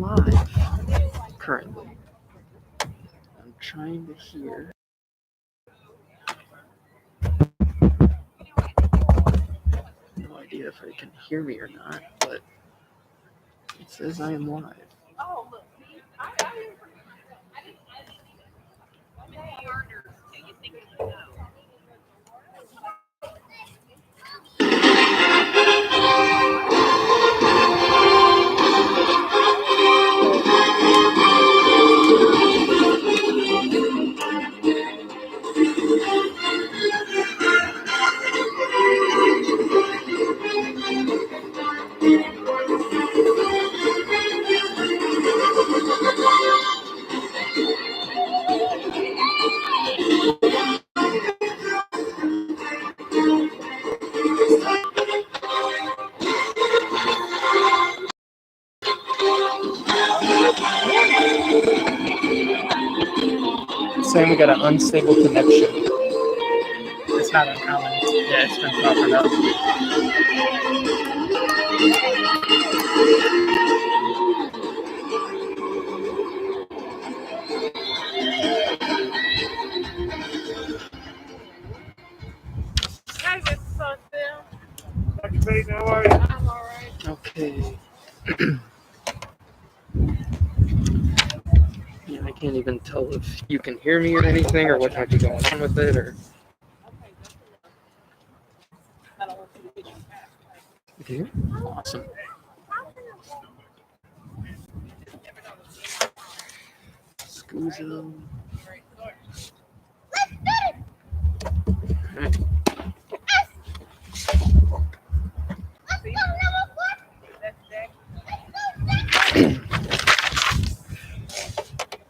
live currently. I'm trying to hear. No idea if I can hear me or not, but it says I am live. Oh, look. Saying we got an unstable connection. It's not uncommon. Yeah, it's been popping up. How are you? I'm all right. Okay. Yeah, I can't even tell if you can hear me or anything, or what might be going on with it, or. You can hear? Awesome. Scuso. Alright.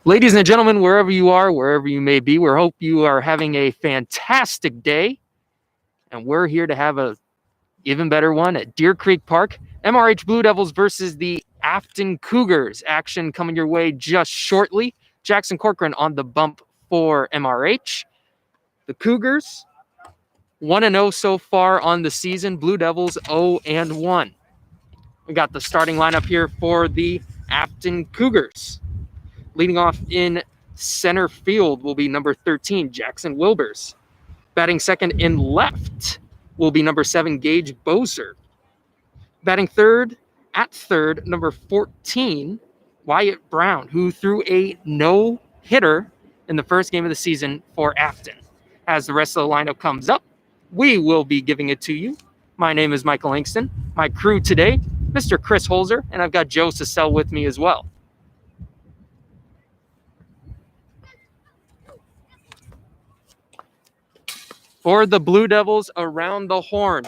Ladies and gentlemen, wherever you are, wherever you may be, we hope you are having a fantastic day. And we're here to have a even better one at Deer Creek Park. MRH Blue Devils versus the Affton Cougars. Action coming your way just shortly. Jackson Corcoran on the bump for MRH. The Cougars 1-0 so far on the season. Blue Devils 0-1. We got the starting lineup here for the Affton Cougars. Leading off in center field will be number 13, Jackson Wilbers. Batting second in left will be number 7, Gage Bozer. Batting third, number 14, Wyatt Brown, who threw a no-hitter in the first game of the season for Affton. As the rest of the lineup comes up, we will be giving it to you. My name is Michael Langston. My crew today, Mr. Chris Holzer, and I've got Joe Cecil with me as well. For the Blue Devils, around the horn.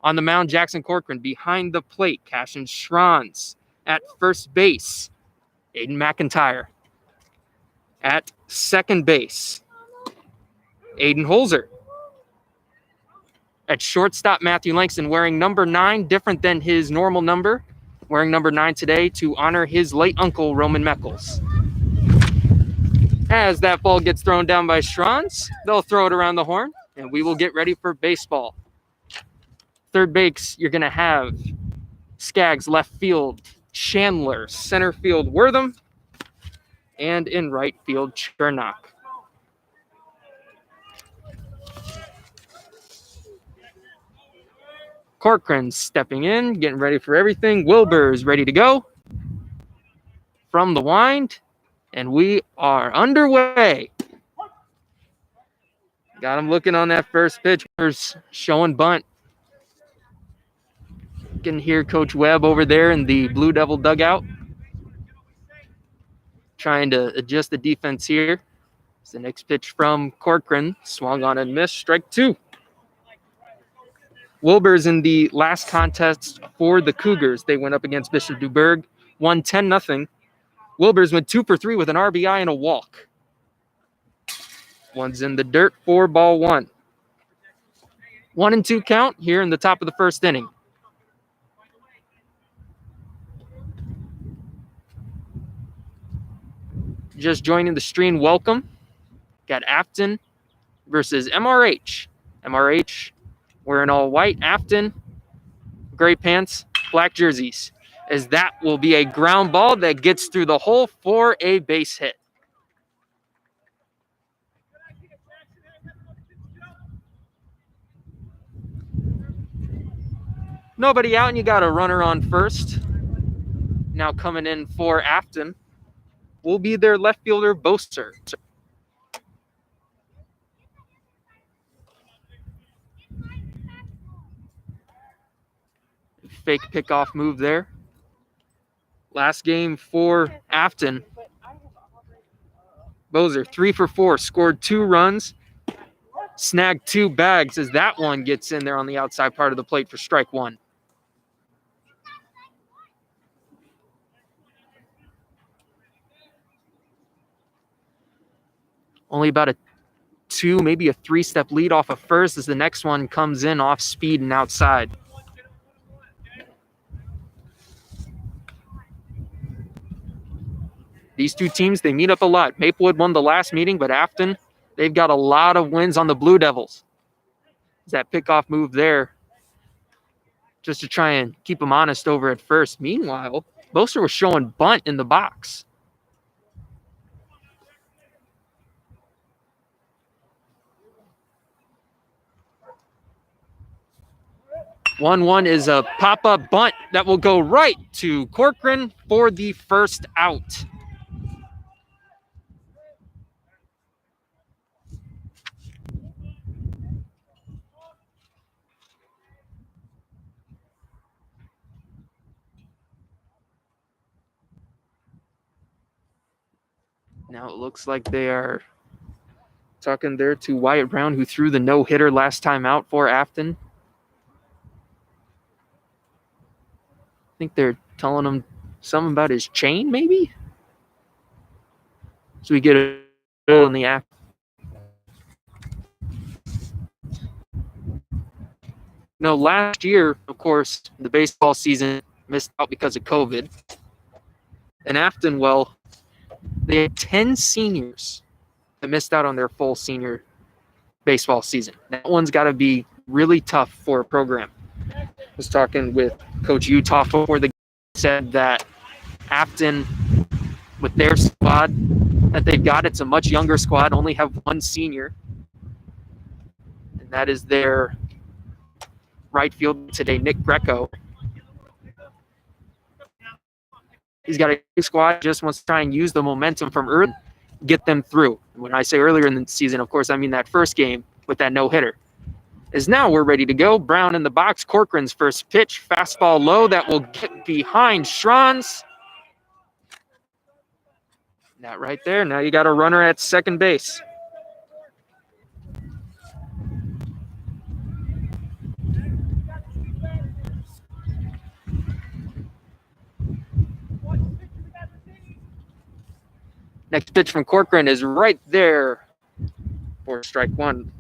On the mound, Jackson Corcoran. Behind the plate, Cashin Schranz. At first base, Aiden McIntyre. At second base, Aiden Holzer. At shortstop, Matthew Langston, wearing number 9, different than his normal number. Wearing number 9 today to honor his late uncle, Roman Meckles. As that ball gets thrown down by Schranz, they'll throw it around the horn, and we will get ready for baseball. Third base, you're going to have Skaggs, left field, Chandler, center field, Wortham, and in right field, Chernock. Corcoran stepping in, getting ready for everything. Wilbers ready to go from the wind, and we are underway. Got him looking on that first pitch. Showing bunt. You can hear Coach Webb over there in the Blue Devil dugout, trying to adjust the defense here. It's the next pitch from Corcoran. Swung on and missed. Strike 2. Wilbers in the last contest for the Cougars. They went up against Bishop Dubourg, won 10-0. Wilbers went 2 for 3 with an RBI and a walk. One's in the dirt, 4-1. 1-2 count here in the top of the first inning. Just joining the stream, welcome. Got Affton versus MRH. MRH wearing all white. Affton, gray pants, black jerseys. as that will be a ground ball that gets through the hole for a base hit. Nobody out, and you got a runner on first. Now coming in for Affton will be their left fielder, Boaster. Fake pickoff move there. Last game for Affton. Bozer, 3 for 4, scored 2 runs, snagged 2 bags as that one gets in there on the outside part of the plate for strike 1. Only about a 2, maybe a 3-step lead off of first as the next one comes in off speed and outside. These two teams, they meet up a lot. Maplewood won the last meeting, but Affton, they've got a lot of wins on the Blue Devils. That pickoff move there just to try and keep them honest over at first. Meanwhile, Boaster was showing bunt in the box. One is a pop-up bunt that will go right to Corcoran for the first out. Now it looks like they are talking there to Wyatt Brown, who threw the no-hitter last time out for Affton. I think they're telling him something about his chain, maybe? So we get a goal in the act. No, last year, of course, the baseball season missed out because of COVID. And Affton, well, they had 10 seniors that missed out on their full senior baseball season. That one's got to be really tough for a program. I was talking with Coach Utah before the game, said that Affton, with their squad that they've got, it's a much younger squad, only have 1 senior. And that is their right field today, Nick Greco. He's got a squad, just wants to try and use the momentum from early, get them through. When I say earlier in the season, of course, I mean that first game with that no-hitter. Is now we're ready to go. Brown in the box. Corcoran's first pitch. Fastball low that will get behind Schranz. That right there. Now you got a runner at second base. Next pitch from Corcoran is right there for strike 1.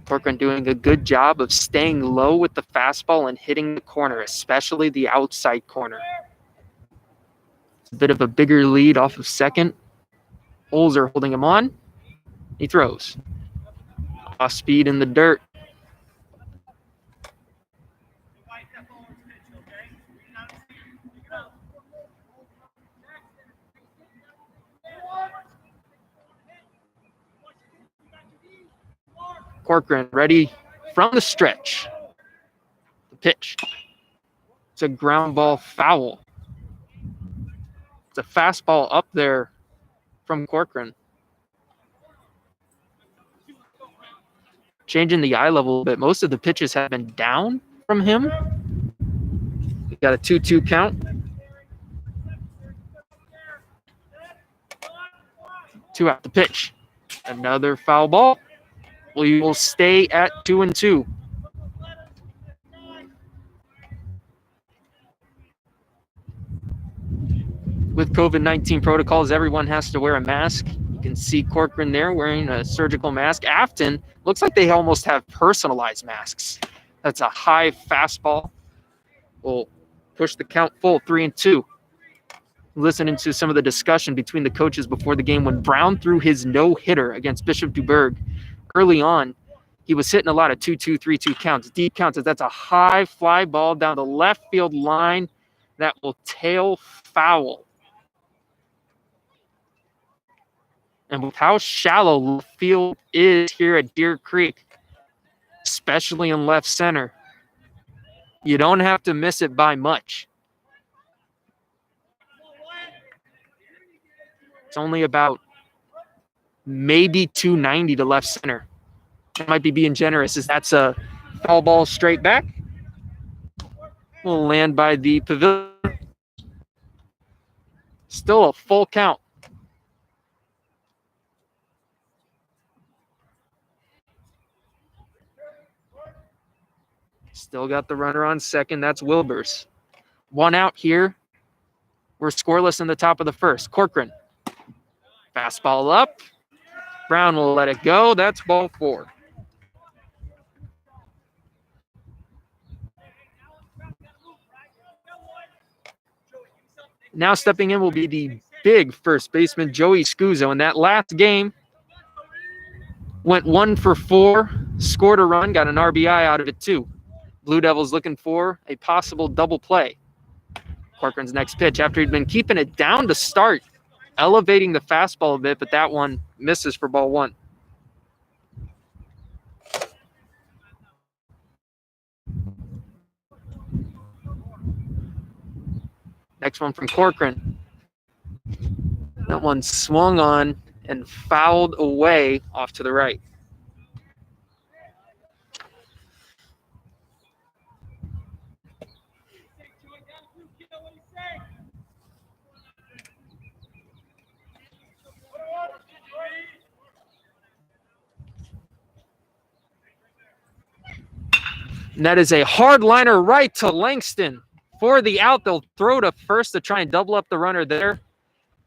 Corcoran doing a good job of staying low with the fastball and hitting the corner, especially the outside corner. It's a bit of a bigger lead off of second. Olzer holding him on. He throws. Off speed in the dirt. Corcoran ready from the stretch. The pitch. It's a ground ball foul. It's a fastball up there from Corcoran. Changing the eye level a bit. Most of the pitches have been down from him. We got a 2-2 count. 2 out the pitch. Another foul ball. We will stay at 2-2. With COVID-19 protocols, everyone has to wear a mask. You can see Corcoran there wearing a surgical mask. Affton, looks like they almost have personalized masks. That's a high fastball. We'll push the count full, 3-2. Listening to some of the discussion between the coaches before the game when Brown threw his no-hitter against Bishop DuBourg early on. He was hitting a lot of 2-2, 3-2 counts, deep counts. That's a high fly ball down the left field line that will tail foul. And with how shallow left field is here at Deer Creek, especially in left center, you don't have to miss it by much. It's only about maybe 290 to left center. I might be being generous, as that's a foul ball straight back. Will land by the pavilion. Still a full count. Still got the runner on second. That's Wilbers. One out here. We're scoreless in the top of the first. Corcoran. Fastball up. Brown will let it go. That's ball 4. Now stepping in will be the big first baseman, Joey Scuso. In that last game, went 1 for 4, scored a run, got an RBI out of it too. Blue Devils looking for a possible double play. Corcoran's next pitch, after he'd been keeping it down to start, elevating the fastball a bit, but that one misses for ball 1. Next one from Corcoran. That one swung on and fouled away off to the right. And that is a hard liner right to Langston. For the out, they'll throw to first to try and double up the runner there.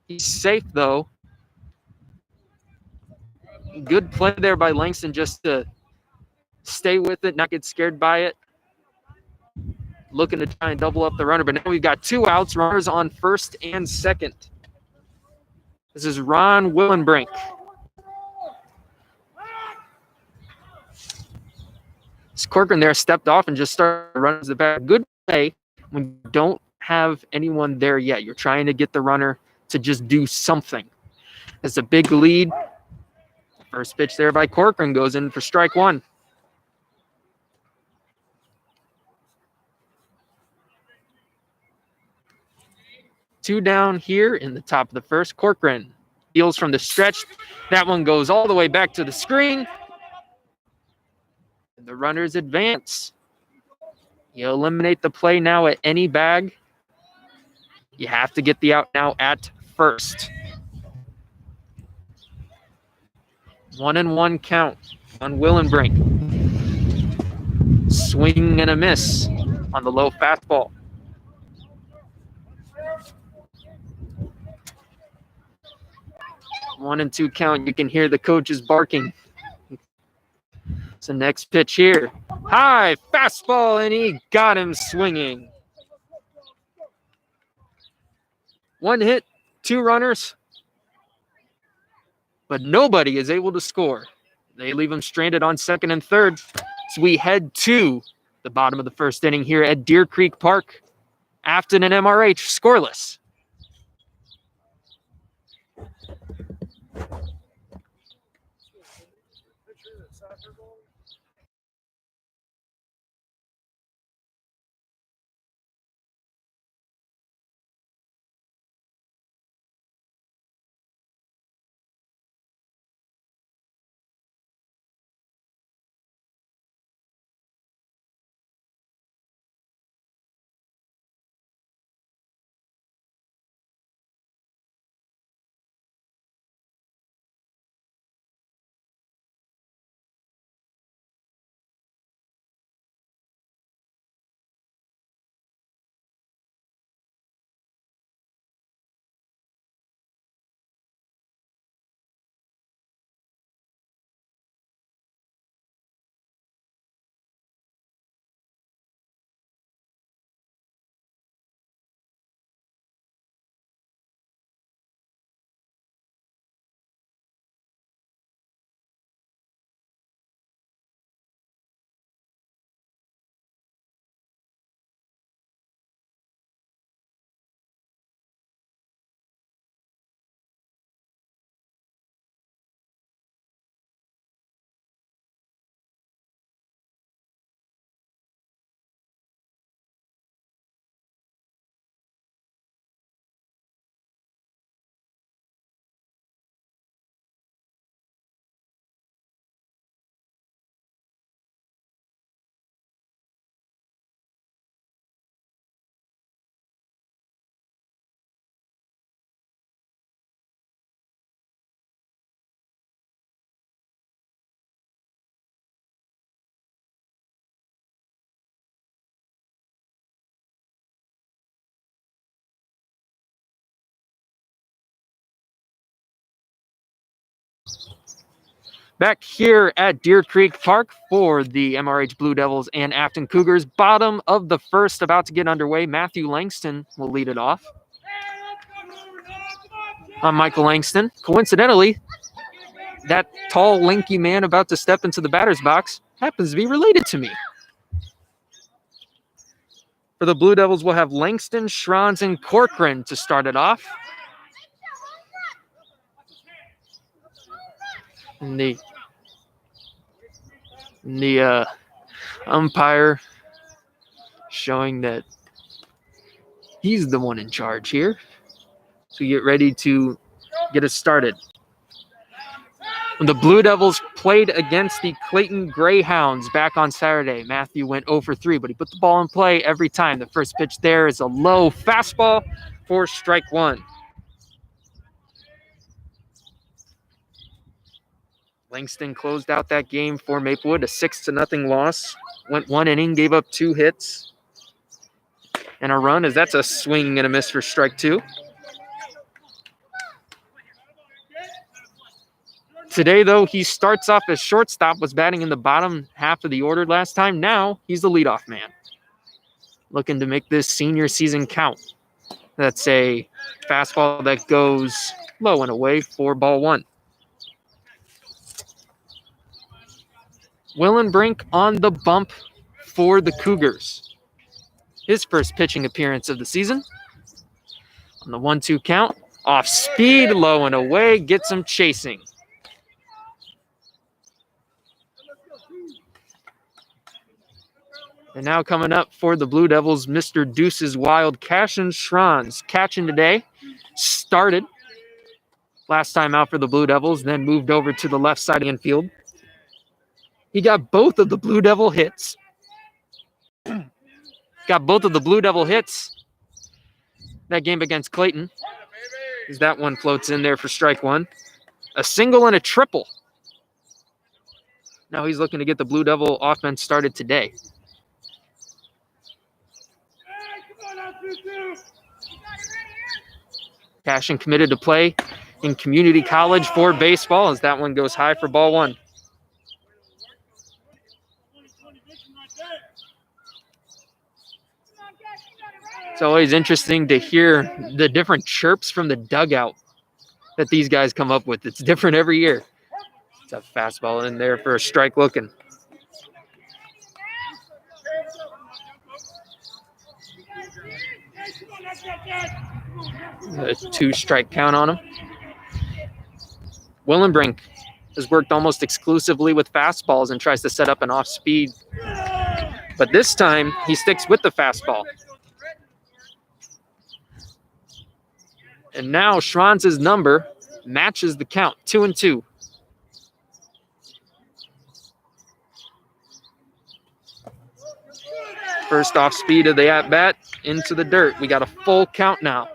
He's safe, though. Good play there by Langston just to stay with it, not get scared by it. Looking to try and double up the runner, but now we've got 2 outs, runners on first and second. This is Ron Willenbrink. Corcoran there stepped off and just started running the back. Good play when you don't have anyone there yet. You're trying to get the runner to just do something. It's a big lead. First pitch there by Corcoran goes in for strike 1. Two down here in the top of the first. Corcoran deals from the stretch. That one goes all the way back to the screen. And the runners advance. You eliminate the play now at any bag. You have to get the out now at first. 1-1 count on Willenbrink. Swing and a miss on the low fastball. One and 2 count. You can hear the coaches barking. So next pitch here. High fastball, and he got him swinging. 1 hit, 2 runners, but nobody is able to score. They leave him stranded on second and third. So we head to the bottom of the first inning here at Deer Creek Park. Affton and MRH scoreless. Back here at Deer Creek Park for the MRH Blue Devils and Affton Cougars. Bottom of the first, about to get underway. Matthew Langston will lead it off. I'm Michael Langston. Coincidentally, that tall, lanky man about to step into the batter's box happens to be related to me. For the Blue Devils, we'll have Langston, Schranz, and Corcoran to start it off. And the umpire showing that he's the one in charge here. So get ready to get us started. When the Blue Devils played against the Clayton Greyhounds back on Saturday, Matthew went 0 for 3, but he put the ball in play every time. The first pitch there is a low fastball for strike one. Langston closed out that game for Maplewood, a 6-0 loss. Went 1 inning, gave up 2 hits and a run, as that's a swing and a miss for strike two. Today, though, he starts off as shortstop, was batting in the bottom half of the order last time. Now he's the leadoff man, looking to make this senior season count. That's a fastball that goes low and away for ball one. Willenbrink on the bump for the Cougars. His first pitching appearance of the season. On the 1-2 count, off speed, low and away, gets him chasing. And now coming up for the Blue Devils, Mr. Deuce's Wild, Cashin Schranz. Catching today, started last time out for the Blue Devils, then moved over to the left side of the infield. He got both of the Blue Devil hits. That game against Clayton, as that one floats in there for strike one. A single and a triple. Now he's looking to get the Blue Devil offense started today. Cashin committed to play in community college for baseball, as that one goes high for ball one. It's always interesting to hear the different chirps from the dugout that these guys come up with. It's different every year. It's a fastball in there for a strike looking. A 2-strike count on him. Willenbrink has worked almost exclusively with fastballs and tries to set up an off-speed. But this time, he sticks with the fastball. And now Schranz's number matches the count, 2-2. First off speed of the at-bat into the dirt. We got a full count now.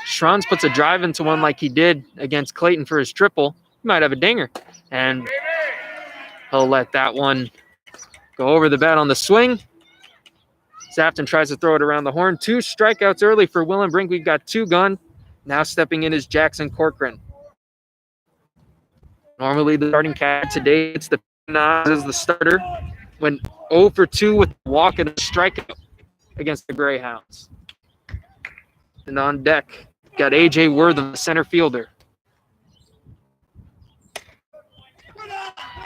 Schranz puts a drive into one like he did against Clayton for his triple. He might have a dinger. And he'll let that one go over the bat on the swing. Affton tries to throw it around the horn. 2 strikeouts early for Willenbrink. We've got 2 gone. Now stepping in is Jackson Corcoran. Normally the starting catcher today, it's the Nas as the starter. Went 0 for 2 with a walk and a strikeout against the Greyhounds. And on deck, got A.J. Wortham, the center fielder.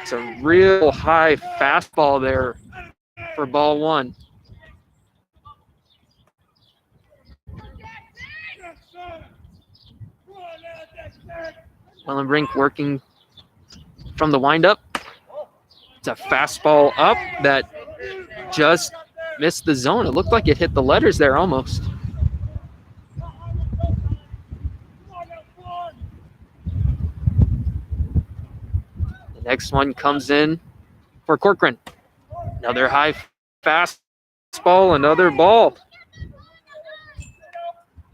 It's a real high fastball there for ball one. Willenbrink working from the windup. It's a fastball up that just missed the zone. It looked like it hit the letters there almost. The next one comes in for Corcoran. Another high fastball, another ball.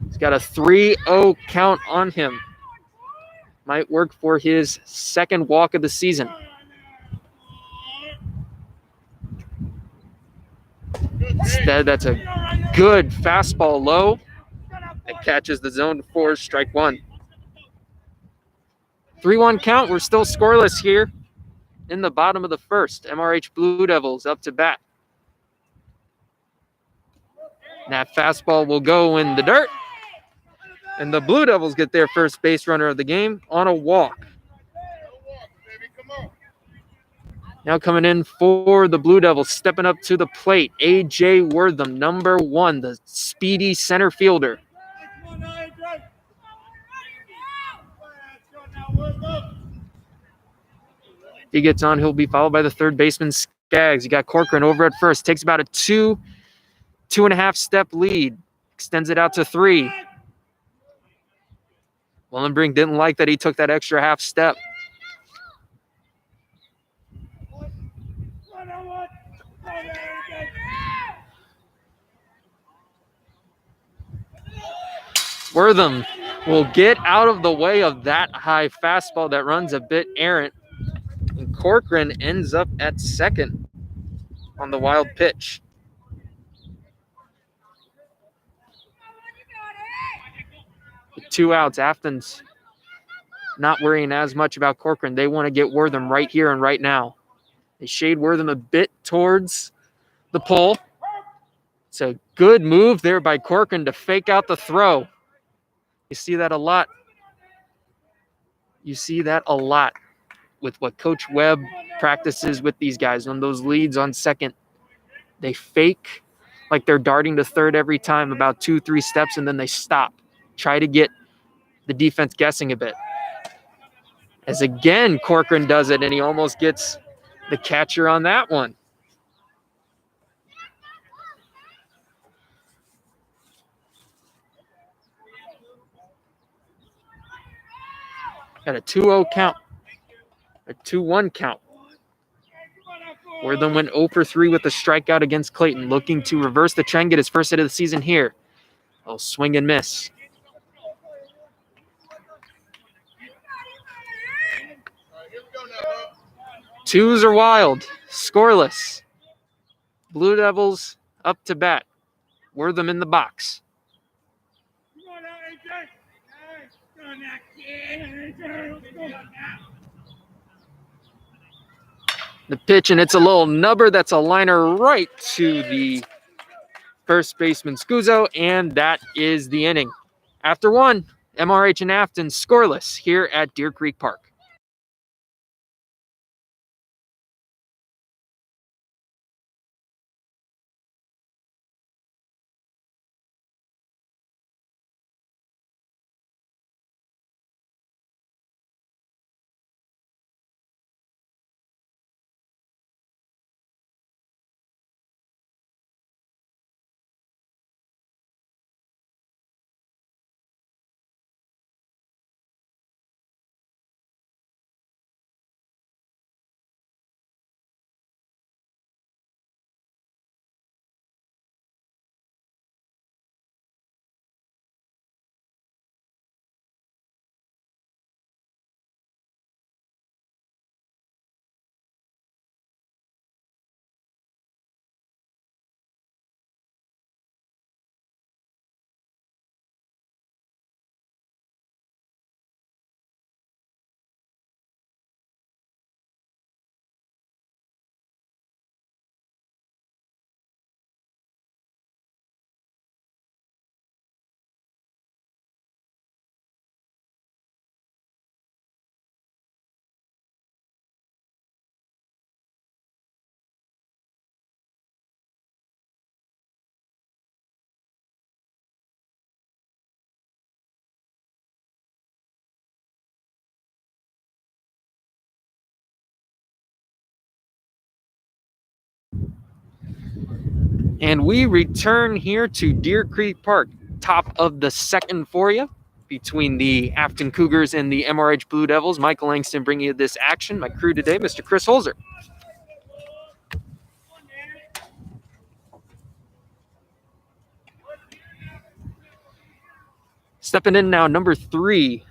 He's got a 3-0 count on him. Might work for his second walk of the season. Instead, that's a good fastball low. It catches the zone 4, strike 1. 3-1 count. We're still scoreless here in the bottom of the first. MRH Blue Devils up to bat. And that fastball will go in the dirt. And the Blue Devils get their first base runner of the game on a walk. Now coming in for the Blue Devils, stepping up to the plate, A.J. Wortham, number 1, the speedy center fielder. If he gets on, he'll be followed by the third baseman, Skaggs. You got Corcoran over at first, takes about a 2.5 step lead, extends it out to 3. Willenbrink didn't like that he took that extra half step. Wortham will get out of the way of that high fastball that runs a bit errant. And Corcoran ends up at second on the wild pitch. With 2 outs, Afton's not worrying as much about Corcoran. They want to get Wortham right here and right now. They shade Wortham a bit towards the pole. It's a good move there by Corcoran to fake out the throw. You see that a lot. You see that a lot with what Coach Webb practices with these guys. On those leads on second, they fake like they're darting to third every time, about 2-3 steps, and then they stop. Try to get the defense guessing a bit. As again, Corcoran does it, and he almost gets the catcher on that one. Got a 2-0 count, a 2-1 count. Wortham went 0 for 3 with a strikeout against Clayton, looking to reverse the trend, get his first hit of the season here. Oh, swing and miss. Twos are wild, scoreless. Blue Devils up to bat. Wortham in the box. The pitch, and it's a little nubber. That's a liner right to the first baseman, Scuso, and that is the inning. After 1, MRH and Affton scoreless here at Deer Creek Park. And we return here to Deer Creek Park, top of the second for you, between the Affton Cougars and the MRH Blue Devils. Michael Langston bringing you this action. My crew today, Mr. Chris Holzer. Stepping in now, number 3,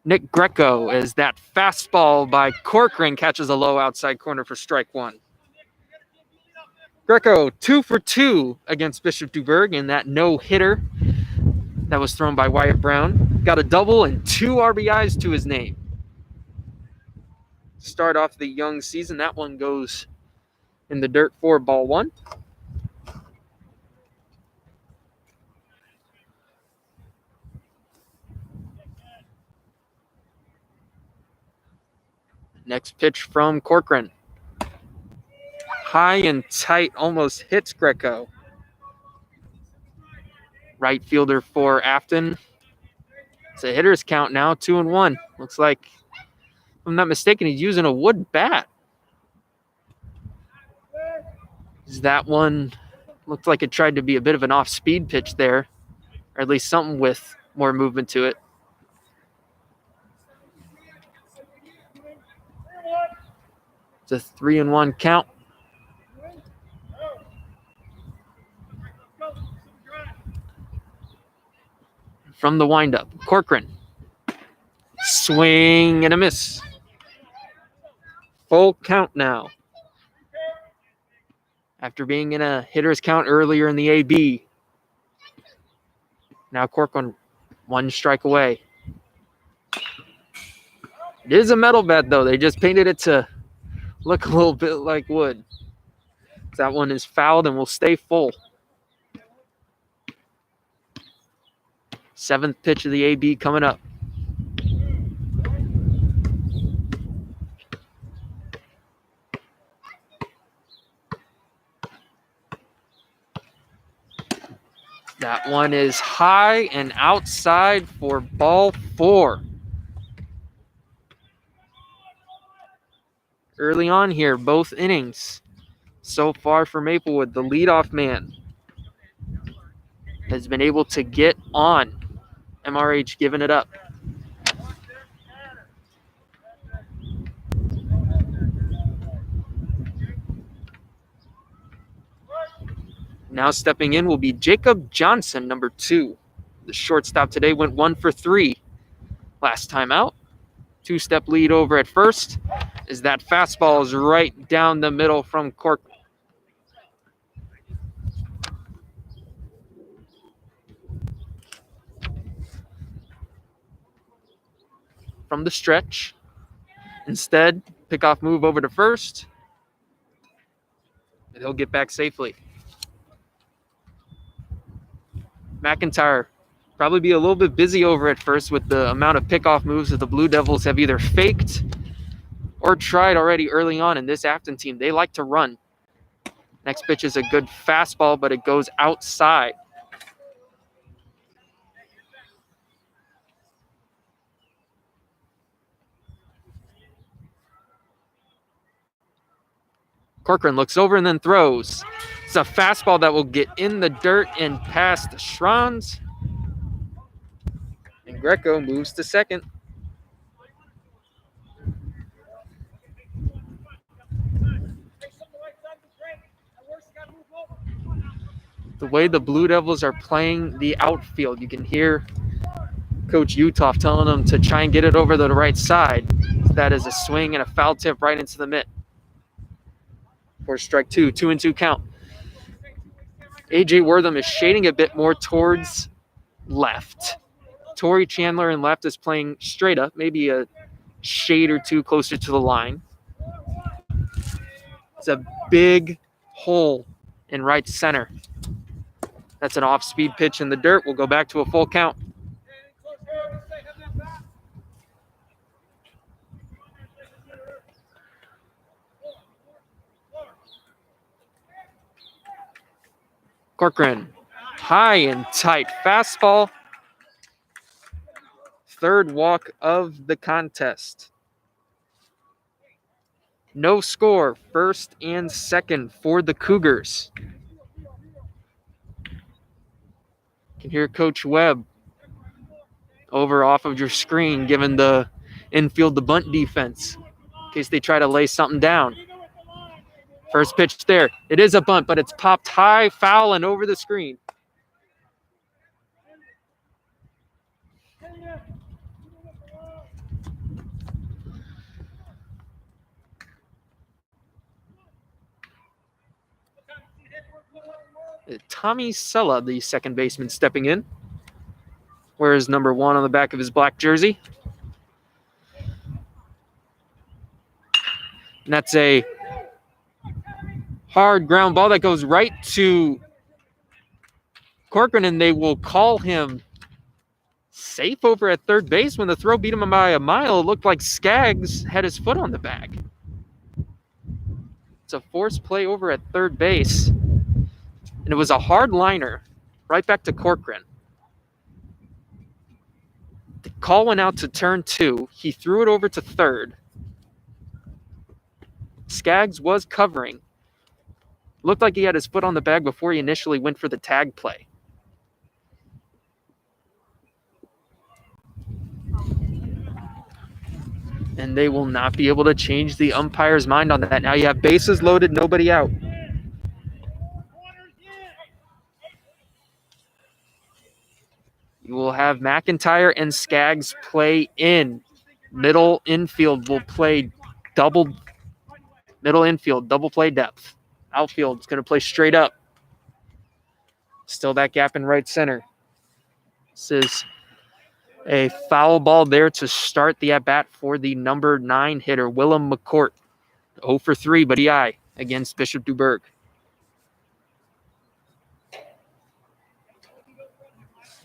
Nick Greco, as that fastball by Corcoran catches a low outside corner for strike 1. Greco 2 for 2 against Bishop Duberg in that no-hitter that was thrown by Wyatt Brown. Got a double and 2 RBIs to his name. Start off the young season. That one goes in the dirt for ball 1. Next pitch from Corcoran. High and tight, almost hits Greco. Right fielder for Affton. It's a hitter's count now, 2-1. Looks like, if I'm not mistaken, he's using a wood bat. That one looked like it tried to be a bit of an off-speed pitch there, or at least something with more movement to it. It's a 3-1 count. From the windup, Corcoran. Swing and a miss. Full count now. After being in a hitter's count earlier in the AB. Now Corcoran 1 strike away. It is a metal bat, though. They just painted it to look a little bit like wood. That one is fouled and will stay full. 7th pitch of the AB coming up. That one is high and outside for ball 4. Early on here, both innings. So far for Maplewood, the leadoff man has been able to get on. MRH giving it up. Now stepping in will be Jacob Johnson, number 2. The shortstop today went 1 for 3 last time out. 2-step lead over at first as that fastball is right down the middle from Cork. From the stretch. Instead, pickoff move over to first. And he'll get back safely. McIntyre probably be a little bit busy over at first with the amount of pickoff moves that the Blue Devils have either faked or tried already early on in this Affton team. They like to run. Next pitch is a good fastball, but it goes outside. Corcoran looks over and then throws. It's a fastball that will get in the dirt and past Schranz. And Greco moves to second. The way the Blue Devils are playing the outfield, you can hear Coach Uthoff telling them to try and get it over the right side. That is a swing and a foul tip right into the mitt. For strike 2, 2-2 count. AJ Wortham is shading a bit more towards left. Torrey Chandler in left is playing straight up, maybe a shade or two closer to the line. It's a big hole in right center. That's an off-speed pitch in the dirt. We'll go back to a full count. Corcoran, high and tight fastball. 3rd walk of the contest. No score, 1st and 2nd for the Cougars. You can hear Coach Webb over off of your screen giving the infield the bunt defense in case they try to lay something down. First pitch there. It is a bunt, but it's popped high, foul, and over the screen. Tommy Sella, the second baseman, stepping in. Wears number 1 on the back of his black jersey. And that's a hard ground ball that goes right to Corcoran, and they will call him safe over at third base. When the throw beat him by a mile, it looked like Skaggs had his foot on the bag. It's a forced play over at third base, and it was a hard liner right back to Corcoran. The call went out to turn 2. He threw it over to third. Skaggs was covering. Looked like he had his foot on the bag before he initially went for the tag play. And they will not be able to change the umpire's mind on that. Now you have bases loaded, nobody out. You will have McIntyre and Skaggs play in. Middle infield will play double play depth. Outfield is going to play straight up. Still that gap in right center. This is a foul ball there to start the at-bat for the number 9 hitter, Willem McCourt. 0 for 3, but EI against Bishop Duberg.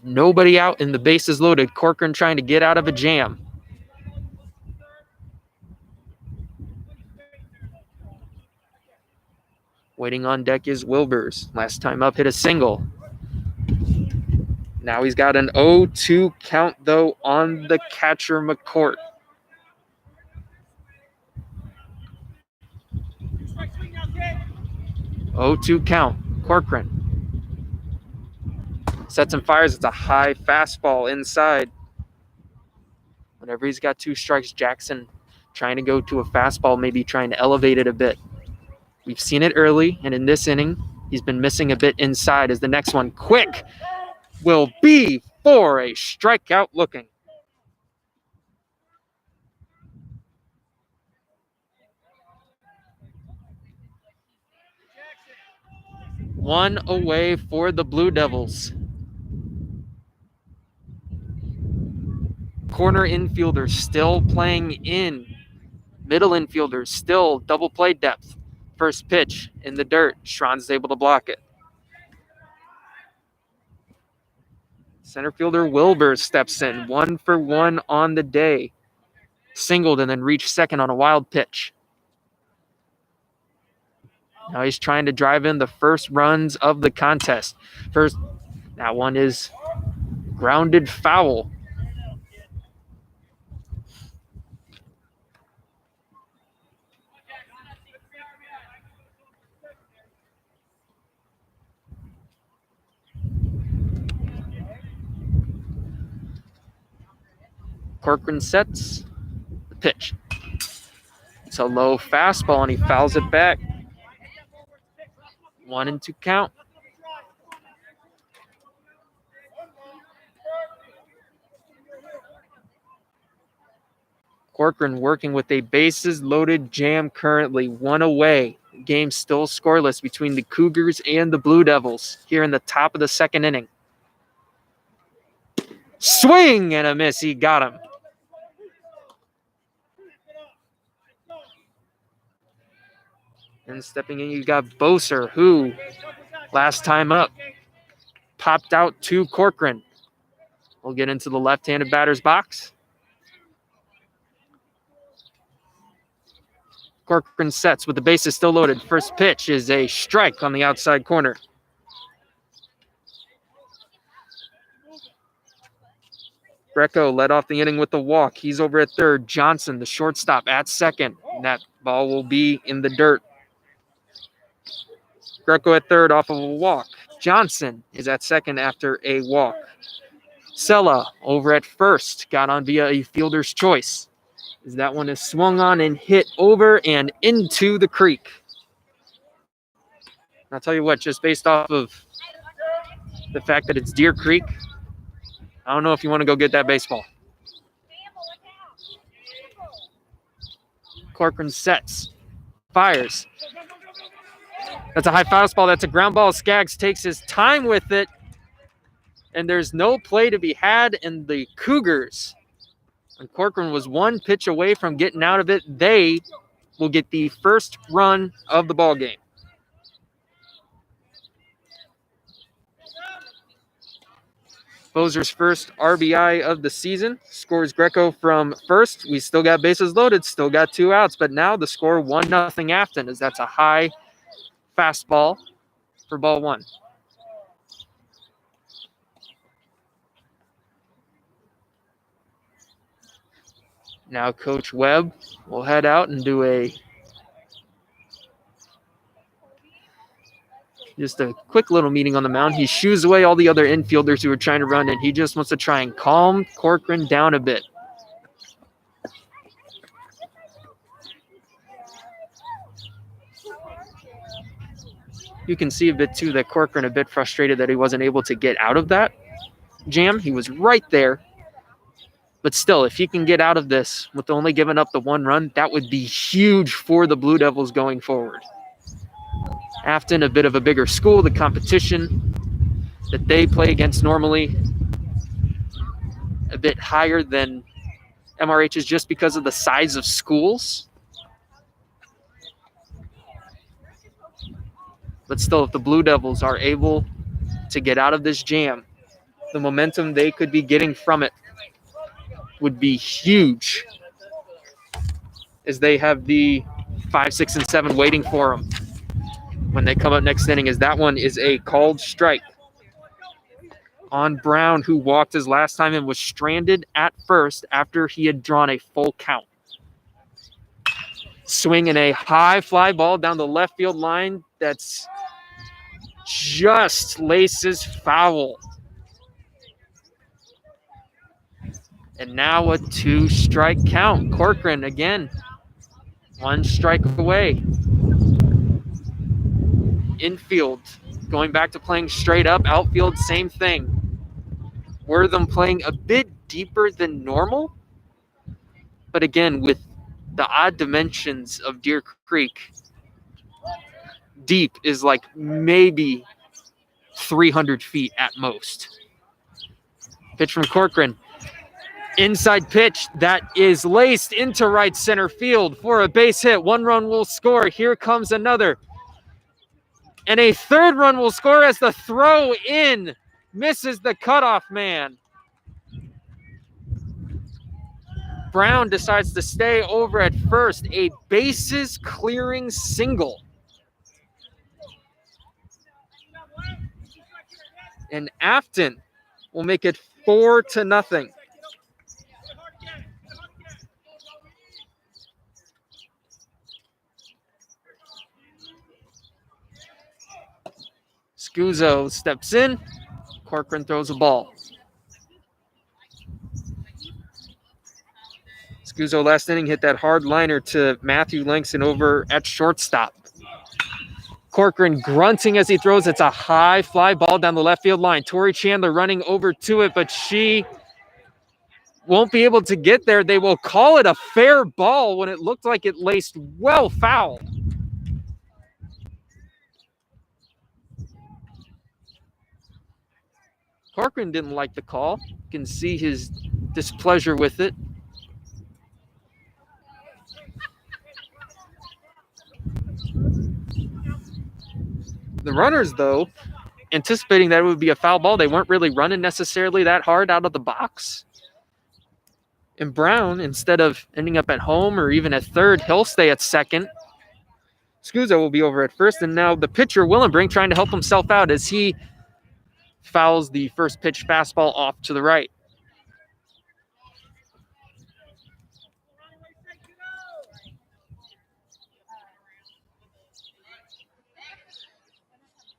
Nobody out and the bases loaded. Corcoran trying to get out of a jam. Waiting on deck is Wilbers. Last time up, hit a single. Now he's got an 0-2 count, though, on the catcher, McCourt. Oh-2 count. Corcoran sets and fires. It's a high fastball inside. Whenever he's got 2 strikes, Jackson trying to go to a fastball, maybe trying to elevate it a bit. We've seen it early, and in this inning, he's been missing a bit inside as the next one, quick, will be for a strikeout looking. One away for the Blue Devils. Corner infielders still playing in. Middle infielders still double play depth. First pitch in the dirt. Schron's able to block it. Center fielder Wilbur steps in. 1 for 1 on the day. Singled and then reached second on a wild pitch. Now he's trying to drive in the first runs of the contest. That one is grounded foul. Corcoran sets the pitch. It's a low fastball, and he fouls it back. 1-2 count. Corcoran working with a bases-loaded jam currently. 1 away. Game still scoreless between the Cougars and the Blue Devils here in the top of the second inning. Swing and a miss. He got him. And stepping in, you got Boser, who last time up popped out to Corcoran. We'll get into the left-handed batter's box. Corcoran sets with the bases still loaded. First pitch is a strike on the outside corner. Greco led off the inning with the walk. He's over at third. Johnson, the shortstop, at second. And that ball will be in the dirt. Greco at third off of a walk. Johnson is at second after a walk. Sella over at first. Got on via a fielder's choice. As that one is swung on and hit over and into the creek. I'll tell you what, just based off of the fact that it's Deer Creek, I don't know if you want to go get that baseball. Corcoran sets, fires. That's a high fastball. That's a ground ball. Skaggs takes his time with it. And there's no play to be had in the Cougars. And Corcoran was one pitch away from getting out of it. They will get the first run of the ball game. Bozer's first RBI of the season. Scores Greco from first. We still got bases loaded, still got 2 outs, but now the score 1-0 Affton, as that's a high fastball for ball 1. Now Coach Webb will head out and do just a quick little meeting on the mound. He shoos away all the other infielders who are trying to run, and he just wants to try and calm Corcoran down a bit. You can see a bit, too, that Corcoran a bit frustrated that he wasn't able to get out of that jam. He was right there. But still, if he can get out of this with only giving up the 1 run, that would be huge for the Blue Devils going forward. Affton, a bit of a bigger school. The competition that they play against normally a bit higher than MRH is just because of the size of schools. But still, if the Blue Devils are able to get out of this jam, the momentum they could be getting from it would be huge, as they have the 5, 6, and 7 waiting for them when they come up next inning, as that one is a called strike on Brown, who walked his last time and was stranded at first after he had drawn a full count. Swinging a high fly ball down the left field line that's just laces foul. And now a 2-strike count. Corcoran again, 1 strike away. Infield, going back to playing straight up. Outfield, same thing. Wortham playing a bit deeper than normal. But again, with the odd dimensions of Deer Creek, deep is like maybe 300 feet at most. Pitch from Corcoran. Inside pitch that is laced into right center field for a base hit. 1 run will score. Here comes another. And a 3rd run will score as the throw in misses the cutoff man. Brown decides to stay over at first. A bases clearing single. And Affton will make it 4-0. Scuzzo steps in. Corcoran throws a ball. Scuzzo last inning hit that hard liner to Matthew Langston over at shortstop. Corcoran grunting as he throws. It's a high fly ball down the left field line. Tori Chandler running over to it, but she won't be able to get there. They will call it a fair ball when it looked like it laced well foul. Corcoran didn't like the call. You can see his displeasure with it. The runners, though, anticipating that it would be a foul ball, they weren't really running necessarily that hard out of the box. And Brown, instead of ending up at home or even at third, he'll stay at second. Scuzzo will be over at first, and now the pitcher, Willenbrink, trying to help himself out as he fouls the first pitch fastball off to the right.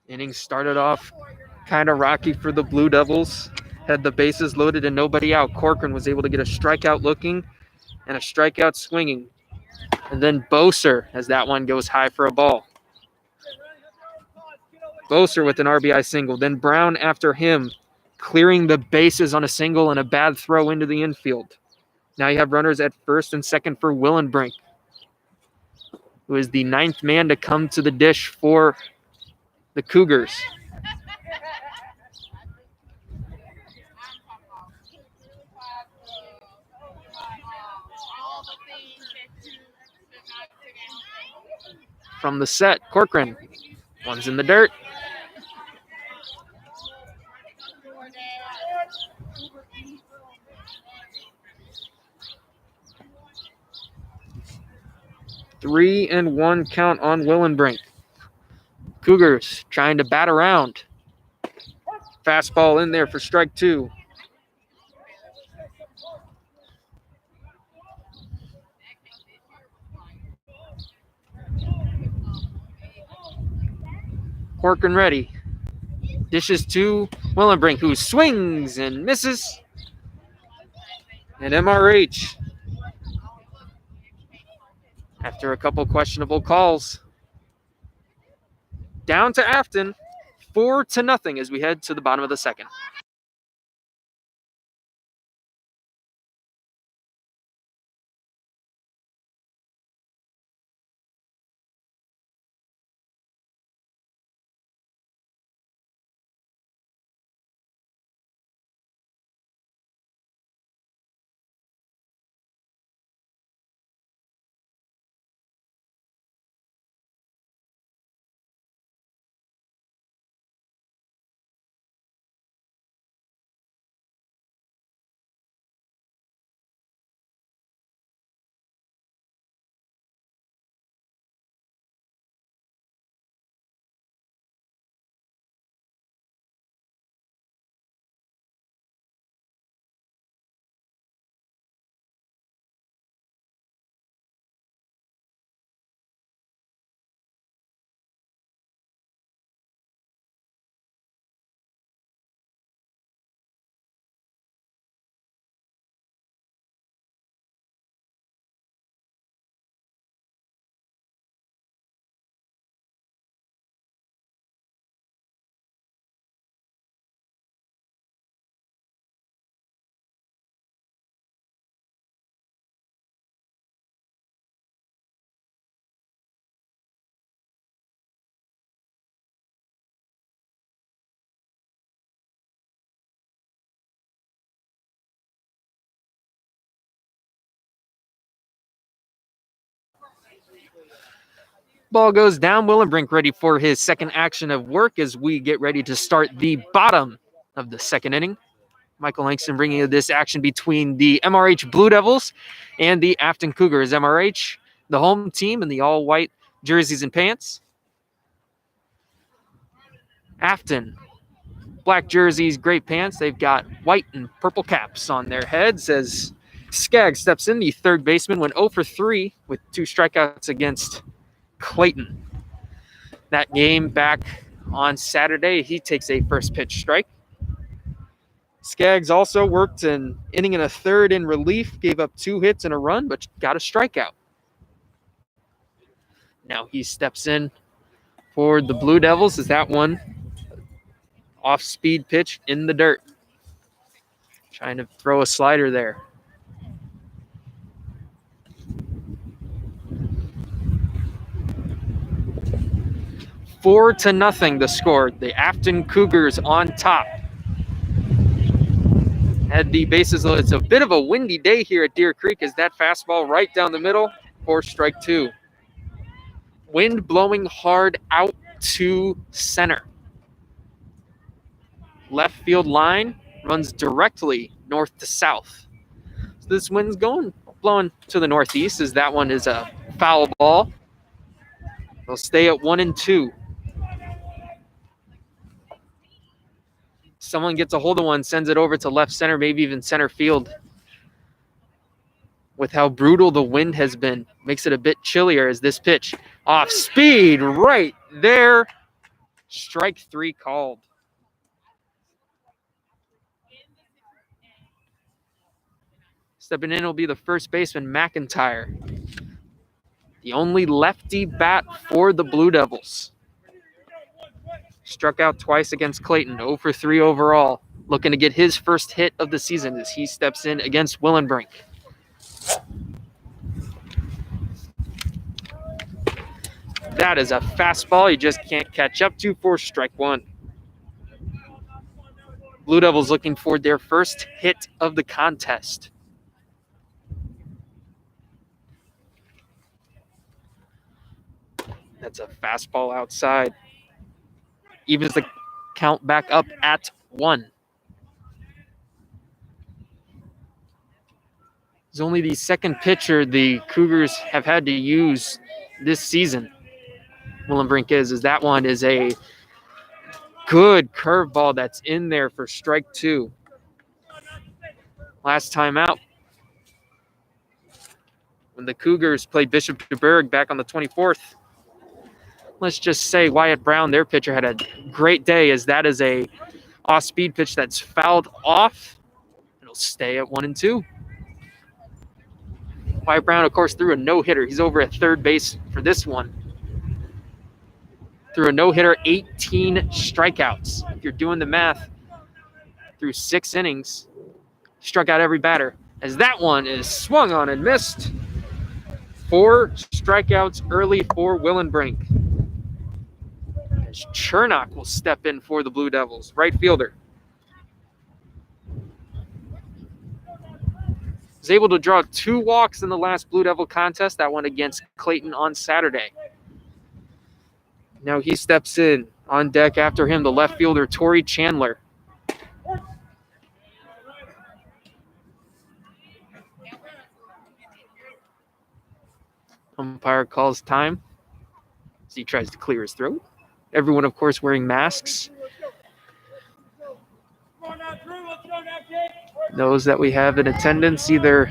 Inning started off kind of rocky for the Blue Devils. Had the bases loaded and nobody out. Corcoran was able to get a strikeout looking and a strikeout swinging. And then Boser, as that one goes high for a ball. Boser with an RBI single. Then Brown after him, clearing the bases on a single and a bad throw into the infield. Now you have runners at first and second for Willenbrink. who is the 9th man to come to the dish for the Cougars. From the set, Corcoran. One's in the dirt. Three and one count on Willenbrink. Cougars trying to bat around. Fastball in there for strike two. Corcoran ready. Dishes to Willenbrink, who swings and misses. And MRH, after a couple questionable calls, down to Affton, 4-0 as we head to the bottom of the second. Ball goes down. Willenbrink ready for his second action of work as we get ready to start the bottom of the second inning. Michael Langston bringing this action between the MRH Blue Devils and the Affton Cougars. MRH, the home team in the all-white jerseys and pants. Affton, black jerseys, gray pants. They've got white and purple caps on their heads as Skaggs steps in. The third baseman went 0 for 3 with 2 strikeouts against Clayton. That game back on Saturday, he takes a first pitch strike. Skaggs also worked an inning and a third in relief, gave up 2 hits and a run, but got a strikeout. Now he steps in for the Blue Devils. Is that one off-speed pitch in the dirt? Trying to throw a slider there. Four to nothing the score. The Affton Cougars on top. Had the bases loaded. It's a bit of a windy day here at Deer Creek as that fastball right down the middle for strike two. Wind blowing hard out to center. Left field line runs directly north to south. So this wind's blowing to the northeast as that one is a foul ball. They'll stay at 1-2. Someone gets a hold of one, sends it over to left center, maybe even center field. With how brutal the wind has been, makes it a bit chillier as this pitch off speed right there. Strike 3 called. Stepping in will be the first baseman, McIntyre. The only lefty bat for the Blue Devils. Struck out twice against Clayton, 0 for 3 overall. Looking to get his first hit of the season as he steps in against Willenbrink. That is a fastball you just can't catch up to for strike one. Blue Devils looking for their first hit of the contest. That's a fastball outside. Evens the count back up at 1. It's only the second pitcher the Cougars have had to use this season. Willenbrink is that one is a good curveball that's in there for strike 2. Last time out, when the Cougars played Bishop DuBourg back on the 24th, let's just say Wyatt Brown, their pitcher, had a great day, as that is a off-speed pitch that's fouled off. It'll stay at 1-2. Wyatt Brown, of course, threw a no-hitter. He's over at third base for this one. Threw a no-hitter, 18 strikeouts. If you're doing the math, through 6 innings, struck out every batter. As that one is swung on and missed. 4 strikeouts early for Willenbrink. As Chernock will step in for the Blue Devils, right fielder. Was able to draw 2 walks in the last Blue Devil contest, that one against Clayton on Saturday. Now he steps in. On deck after him, the left fielder, Torrey Chandler. Umpire calls time as he tries to clear his throat. Everyone, of course, wearing masks. Those that we have in attendance, either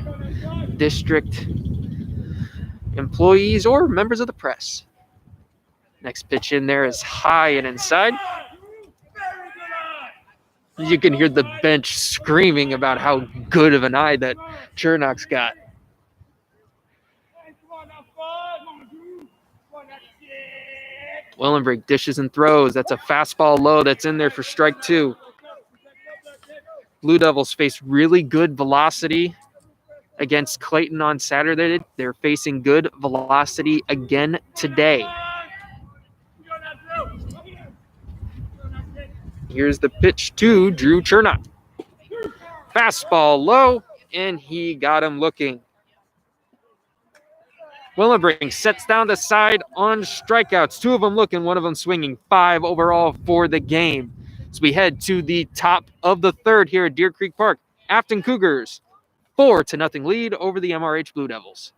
district employees or members of the press. Next pitch in there is high and inside. You can hear the bench screaming about how good of an eye that Chernock's got. Willenbrink dishes and throws. That's a fastball low that's in there for strike 2. Blue Devils face really good velocity against Clayton on Saturday. They're facing good velocity again today. Here's the pitch to Drew Chernock. Fastball low, and he got him looking. Willenbrink sets down the side on strikeouts. 2 of them looking, 1 of them swinging. 5 overall for the game. As we head to the top of the 3rd here at Deer Creek Park. Affton Cougars, 4-0 lead over the MRH Blue Devils.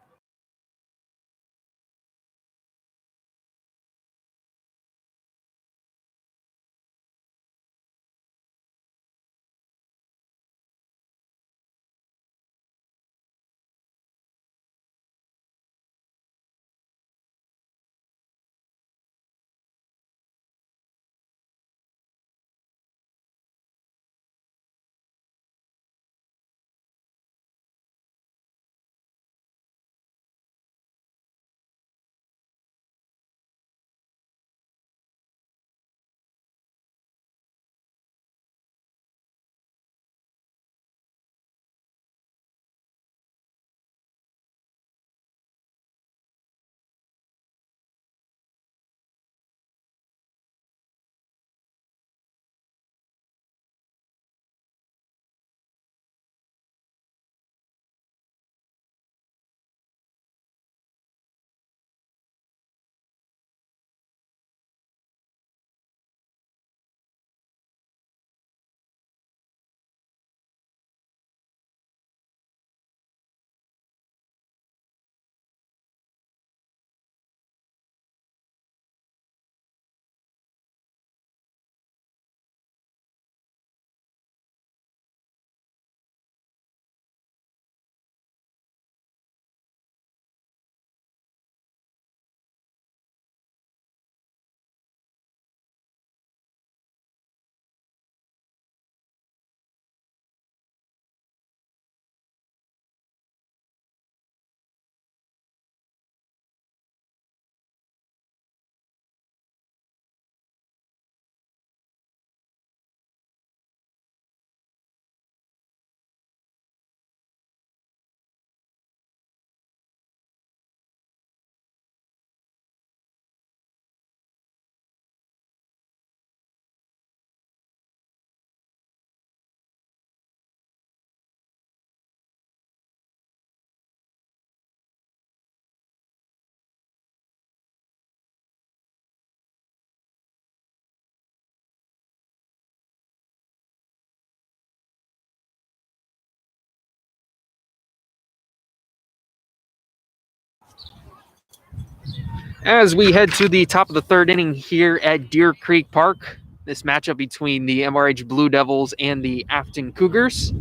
As we head to the top of the third inning here at Deer Creek Park, this matchup between the MRH Blue Devils and the Affton Cougars.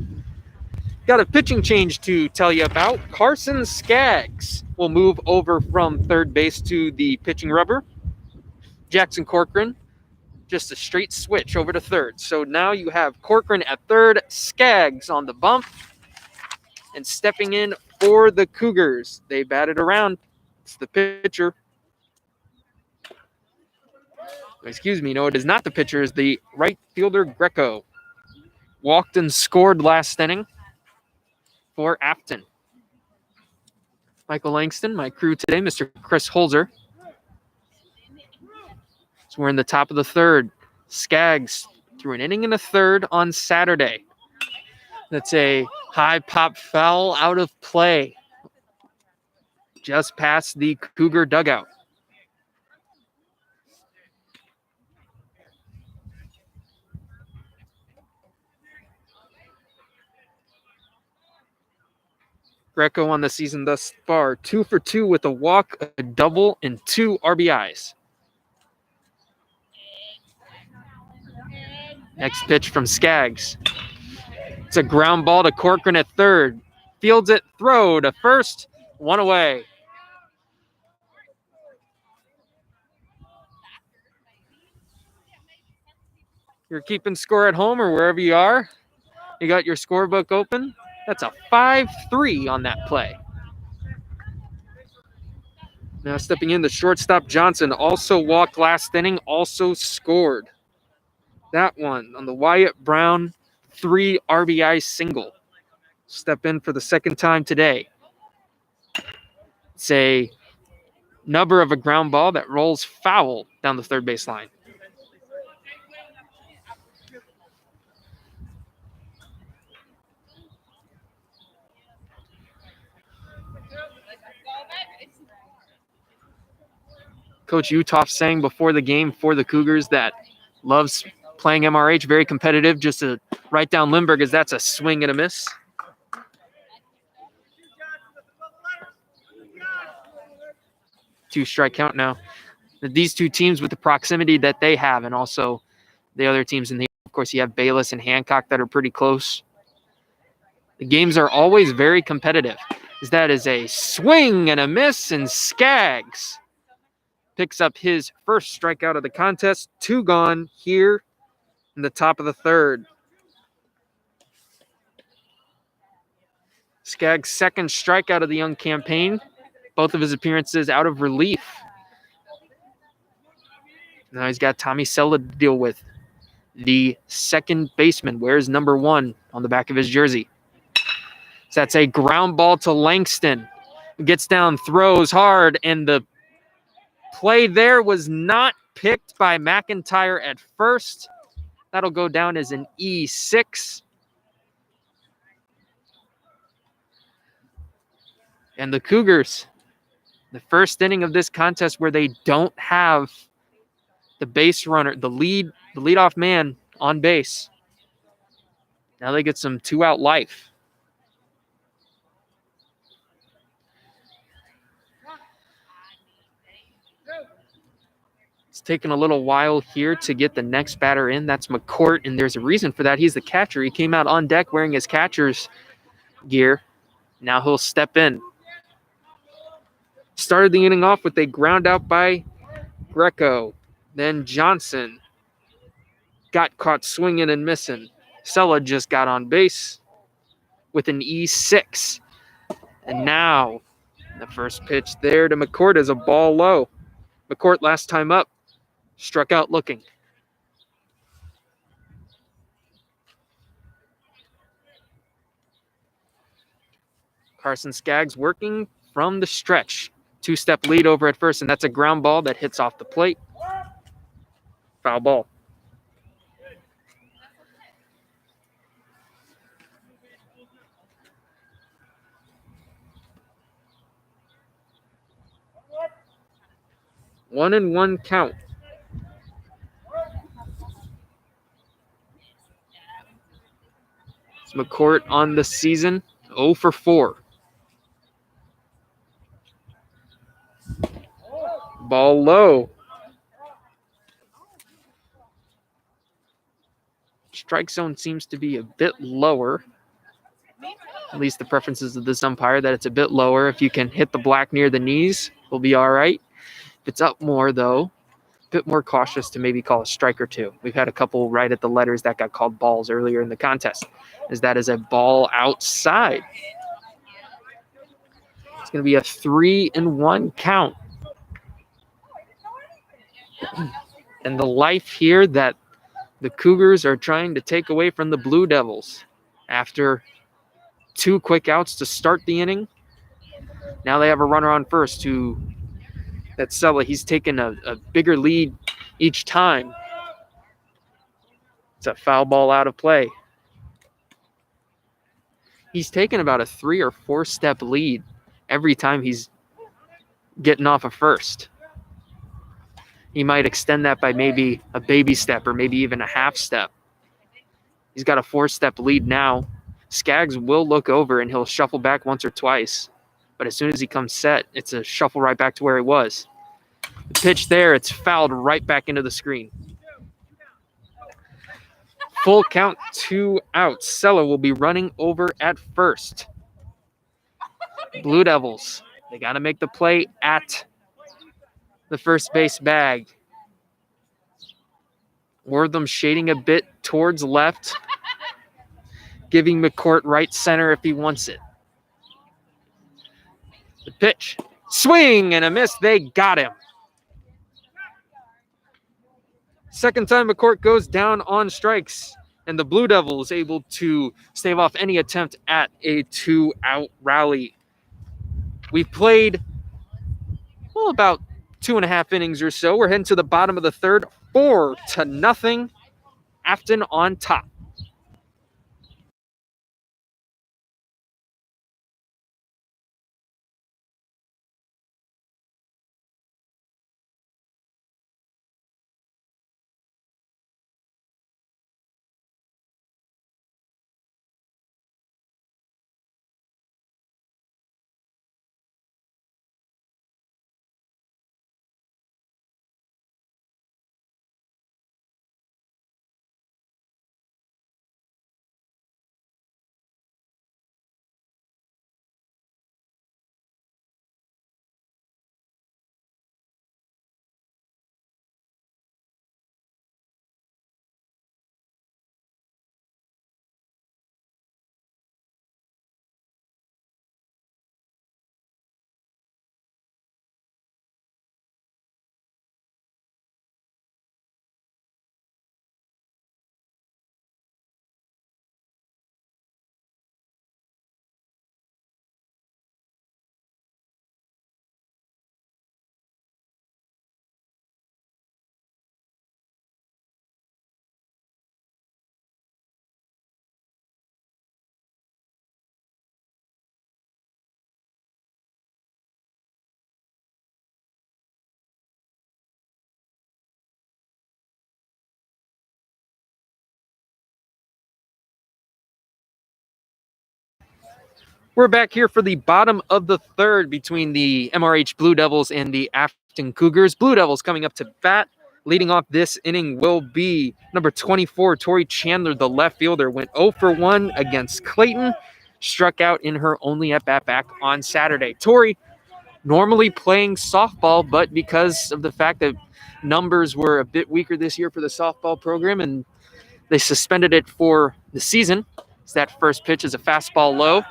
Got a pitching change to tell you about. Carson Skaggs will move over from third base to the pitching rubber. Jackson Corcoran, just a straight switch over to third. So now you have Corcoran at third, Skaggs on the bump, and stepping in for the Cougars. They batted around. It's the pitcher. Excuse me, no, it is not the pitcher. It's the right fielder, Greco. Walked and scored last inning for Affton. Michael Langston, my crew today, Mr. Chris Holzer. So we're in the top of the third. Skaggs threw an inning and a third on Saturday. That's a high pop foul out of play. Just past the Cougar dugout. Greco on the season thus far, 2 for 2 with a walk, a double, and 2 RBIs. Next pitch from Skaggs. It's a ground ball to Corcoran at third. Fields it, throw to first, 1 away. You're keeping score at home or wherever you are. You got your scorebook open. That's a 5-3 on that play. Now stepping in, the shortstop Johnson also walked last inning, also scored. That one on the Wyatt Brown 3 RBI single. Step in for the second time today. It's a number of a ground ball that rolls foul down the third base line. Coach Utoff saying before the game for the Cougars that loves playing MRH, very competitive, just to write down Lindbergh as that's a swing and a miss. Two strike count now. These two teams with the proximity that they have, and also the other teams in the, of course, you have Bayless and Hancock that are pretty close. The games are always very competitive. That is a swing and a miss, and Skaggs picks up his first strikeout of the contest. 2 gone here in the top of the third. Skaggs' second strikeout of the young campaign. Both of his appearances out of relief. Now he's got Tommy Sella to deal with. The second baseman wears number 1 on the back of his jersey. So that's a ground ball to Langston. Gets down, throws hard, and the play there was not picked by McIntyre at first. That'll go down as an E6. And the Cougars, the first inning of this contest where they don't have the base runner, the leadoff man on base. Now they get some 2-out life. It's taken a little while here to get the next batter in. That's McCourt, and there's a reason for that. He's the catcher. He came out on deck wearing his catcher's gear. Now he'll step in. Started the inning off with a ground out by Greco. Then Johnson got caught swinging and missing. Sella just got on base with an E6. And now the first pitch there to McCourt is a ball low. McCourt last time up struck out looking. Carson Skaggs working from the stretch. 2-step lead over at first, and that's a ground ball that hits off the plate. Foul ball. One and one count. It's McCourt on the season, 0 for 4. Ball low. Strike zone seems to be a bit lower. At least the preferences of this umpire that it's a bit lower. If you can hit the black near the knees, we'll be all right. If it's up more, though, a bit more cautious to maybe call a strike or two. We've had a couple right at the letters that got called balls earlier in the contest. That is a ball outside. It's going to be a 3-1 count. And the life here that the Cougars are trying to take away from the Blue Devils after 2 quick outs to start the inning. Now they have a runner on first that's Sella. He's taken a bigger lead each time. It's a foul ball out of play. He's taken about a 3 or 4 step lead every time he's getting off of first. He might extend that by maybe a baby step or maybe even a half step. He's got a 4-step lead now. Skaggs will look over and he'll shuffle back once or twice. But as soon as he comes set, it's a shuffle right back to where he was. The pitch there, it's fouled right back into the screen. Full count, 2 outs. Sella will be running over at first. Blue Devils, they got to make the play at the first base bag. Wortham shading a bit towards left, giving McCourt right center if he wants it. The pitch, swing and a miss. They got him. Second time McCourt goes down on strikes, and the Blue Devils able to stave off any attempt at a 2-out rally. We've played, about 2.5 innings or so. We're heading to the bottom of the third, 4-0. Affton on top. We're back here for the bottom of the third between the MRH Blue Devils and the Affton Cougars. Blue Devils coming up to bat. Leading off this inning will be number 24, Tori Chandler, the left fielder. Went 0 for 1 against Clayton. Struck out in her only at-bat back on Saturday. Tori normally playing softball, but because of the fact that numbers were a bit weaker this year for the softball program and they suspended it for the season, so that first pitch is a fastball low.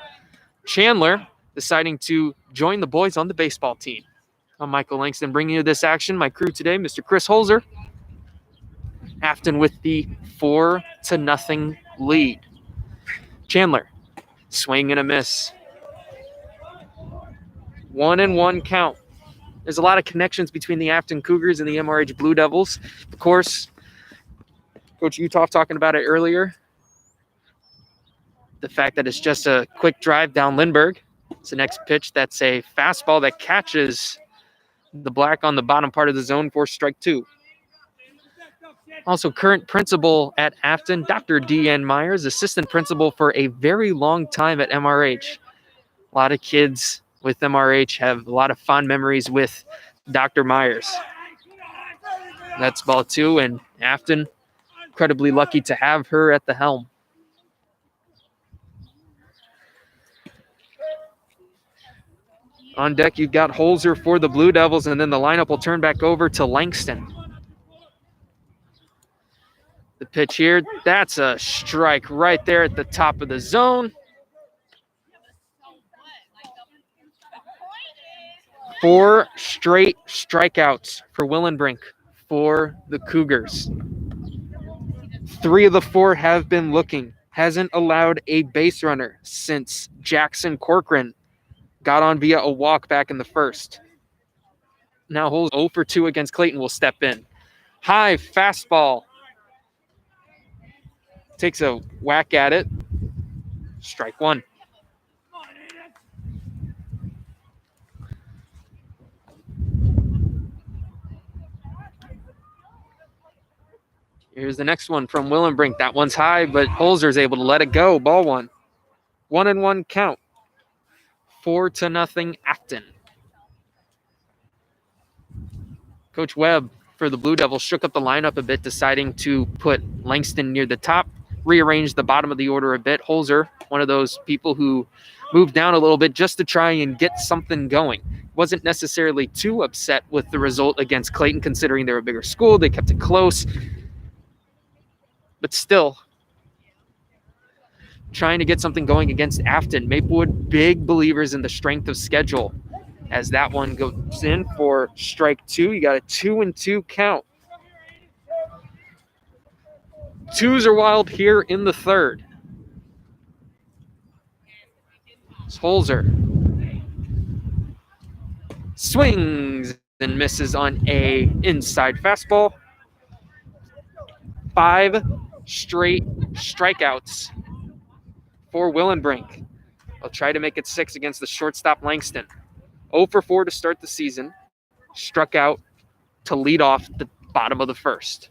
Chandler deciding to join the boys on the baseball team. I'm Michael Langston bringing you this action. My crew today, Mr. Chris Holzer. Affton with the 4-0 lead. Chandler, swing and a miss. 1-1 count. There's a lot of connections between the Affton Cougars and the MRH Blue Devils. Of course, Coach Uthoff talking about it earlier. The fact that it's just a quick drive down Lindbergh. It's the next pitch. That's a fastball that catches the black on the bottom part of the zone for strike 2. Also, current principal at Affton, Dr. D.N. Myers, assistant principal for a very long time at MRH. A lot of kids with MRH have a lot of fond memories with Dr. Myers. That's ball 2, and Affton incredibly lucky to have her at the helm. On deck, you've got Holzer for the Blue Devils, and then the lineup will turn back over to Langston. The pitch here, that's a strike right there at the top of the zone. 4 straight strikeouts for Willenbrink for the Cougars. 3 of the 4 have been looking. Hasn't allowed a base runner since Jackson Corcoran got on via a walk back in the first. Now Holz 0 for 2 against Clayton will step in. High fastball. Takes a whack at it. Strike 1. Here's the next one from Willenbrink. That one's high, but Holzer is able to let it go. Ball 1. 1-1 count. 4-0 Affton. Coach Webb for the Blue Devils shook up the lineup a bit, deciding to put Langston near the top, rearrange the bottom of the order a bit. Holzer, one of those people who moved down a little bit just to try and get something going. Wasn't necessarily too upset with the result against Clayton, considering they're a bigger school. They kept it close. But still, trying to get something going against Affton. Maplewood, big believers in the strength of schedule. As that one goes in for strike 2, you got a 2-2 count. 2s are wild here in the third. It's Holzer. Swings and misses on a inside fastball. 5 straight strikeouts for Willenbrink. I'll try to make it 6 against the shortstop Langston. 0 for 4 to start the season. Struck out to lead off the bottom of the first.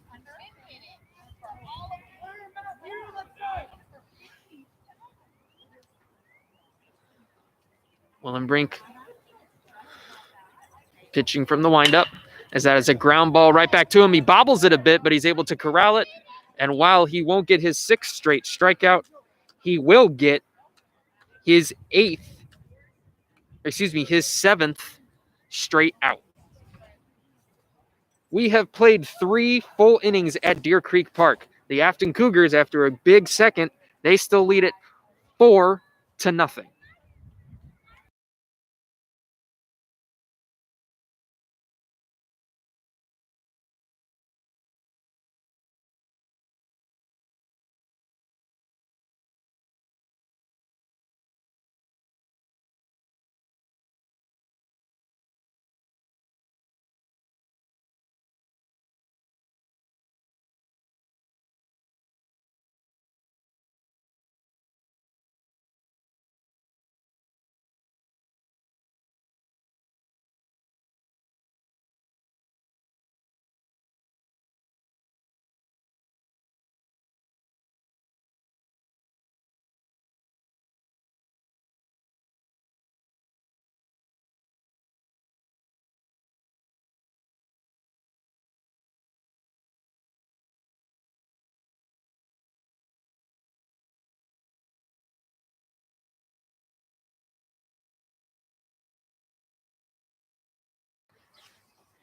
Willenbrink pitching from the windup, as that is a ground ball right back to him. He bobbles it a bit, but he's able to corral it. And while he won't get his 6th straight strikeout, he will get his 7th straight out. We have played 3 full innings at Deer Creek Park. The Affton Cougars, after a big second, they still lead it 4-0.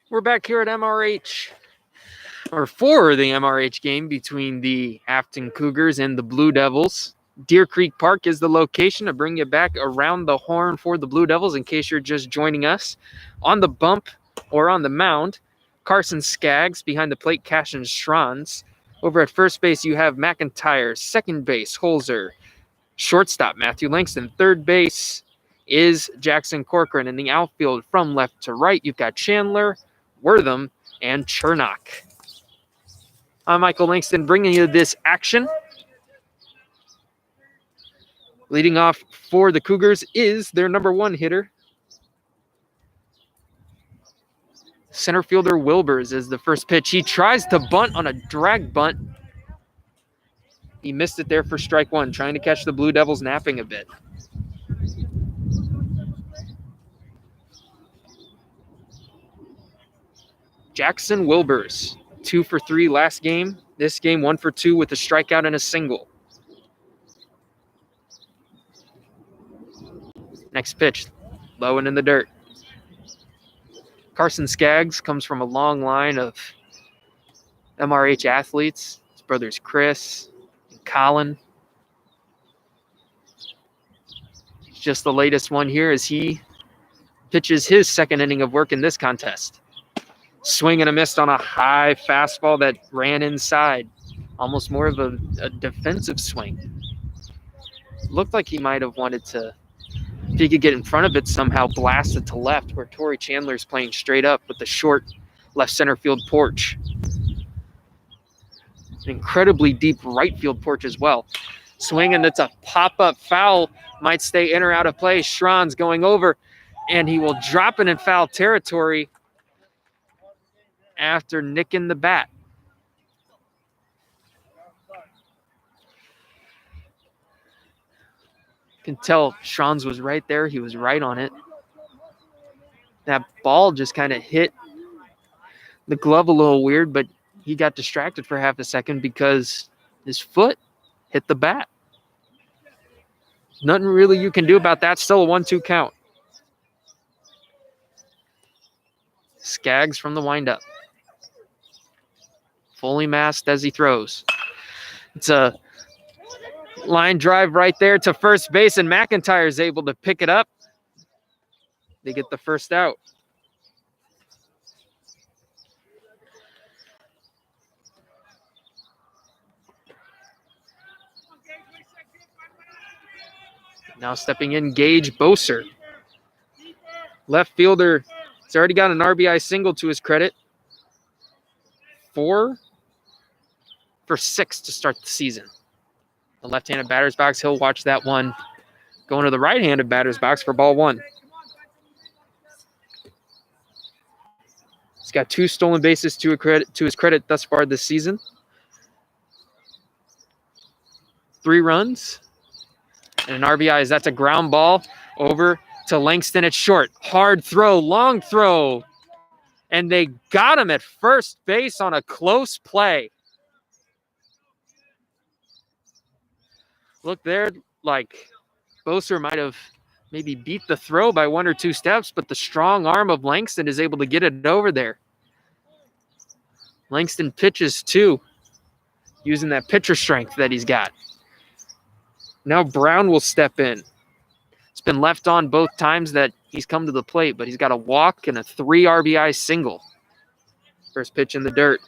We're back here at MRH, or for the MRH game between the Affton Cougars and the Blue Devils. Deer Creek Park is the location to bring you back around the horn for the Blue Devils in case you're just joining us. On the bump or on the mound, Carson Skaggs. Behind the plate, Cashin Schranz. Over at first base, you have McIntyre. Second base, Holzer. Shortstop, Matthew Langston. Third base is Jackson Corcoran. In the outfield, from left to right, you've got Chandler, Wortham, and Chernock. I'm Michael Langston bringing you this action. Leading off for the Cougars is their number 1 hitter. Center fielder Wilbers is the first pitch. He tries to bunt on a drag bunt. He missed it there for strike 1, trying to catch the Blue Devils napping a bit. Jackson Wilbers, 2 for 3 last game. This game, 1 for 2 with a strikeout and a single. Next pitch, low and in the dirt. Carson Skaggs comes from a long line of MRH athletes. His brothers Chris and Colin. He's just the latest one here as he pitches his second inning of work in this contest. Swing and a miss on a high fastball that ran inside. Almost more of a defensive swing. Looked like he might have wanted to, if he could get in front of it, somehow blast it to left where Torrey Chandler's playing straight up with the short left center field porch. An incredibly deep right field porch as well. Swing, and it's a pop-up foul. Might stay in or out of play. Schron's going over, and he will drop it in foul territory after nicking the bat. You can tell Schron's was right there. He was right on it. That ball just kind of hit the glove a little weird, but he got distracted for half a second because his foot hit the bat. Nothing really you can do about that. Still a 1-2 count. Skaggs from the windup. Fully masked as he throws. It's a line drive right there to first base, and McIntyre is able to pick it up. They get the first out. Now stepping in, Gage Boser. Left fielder. He's already got an RBI single to his credit. 4 for 6 to start the season. The left-handed batter's box, he'll watch that one going to the right-handed batter's box for ball 1. He's got 2 stolen bases to his credit thus far this season. 3 runs and an RBI as that's a ground ball over to Langston at short. Hard throw, long throw. And they got him at first base on a close play. Look there, like Boser might have maybe beat the throw by 1 or 2 steps, but the strong arm of Langston is able to get it over there. Langston pitches too, using that pitcher strength that he's got. Now Brown will step in. It's been left on both times that he's come to the plate, but he's got a walk and a 3 RBI single. First pitch in the dirt.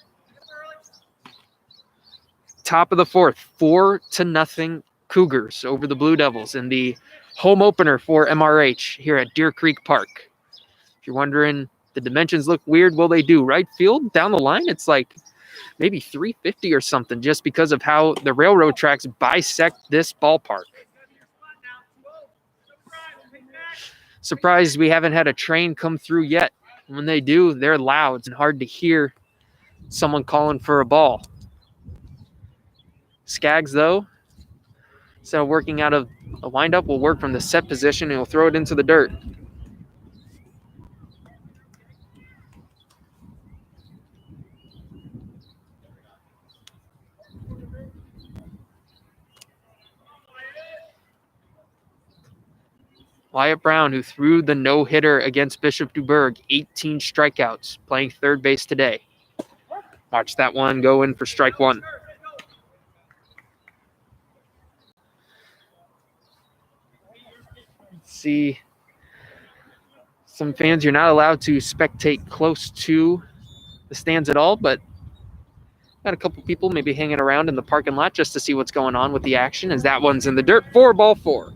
Top of the 4th, 4-0 Cougars over the Blue Devils in the home opener for MRH here at Deer Creek Park. If you're wondering, the dimensions look weird. Well, they do. Right field, down the line, it's like maybe 350 or something just because of how the railroad tracks bisect this ballpark. Surprised we haven't had a train come through yet. When they do, they're loud and hard to hear someone calling for a ball. Skaggs, though, instead of working out of a windup, will work from the set position and he'll throw it into the dirt. Wyatt Brown, who threw the no-hitter against Bishop Dubourg, 18 strikeouts, playing third base today. Watch that one go in for strike 1. See, some fans, you're not allowed to spectate close to the stands at all, but got a couple people maybe hanging around in the parking lot just to see what's going on with the action, as that one's in the dirt for ball 4.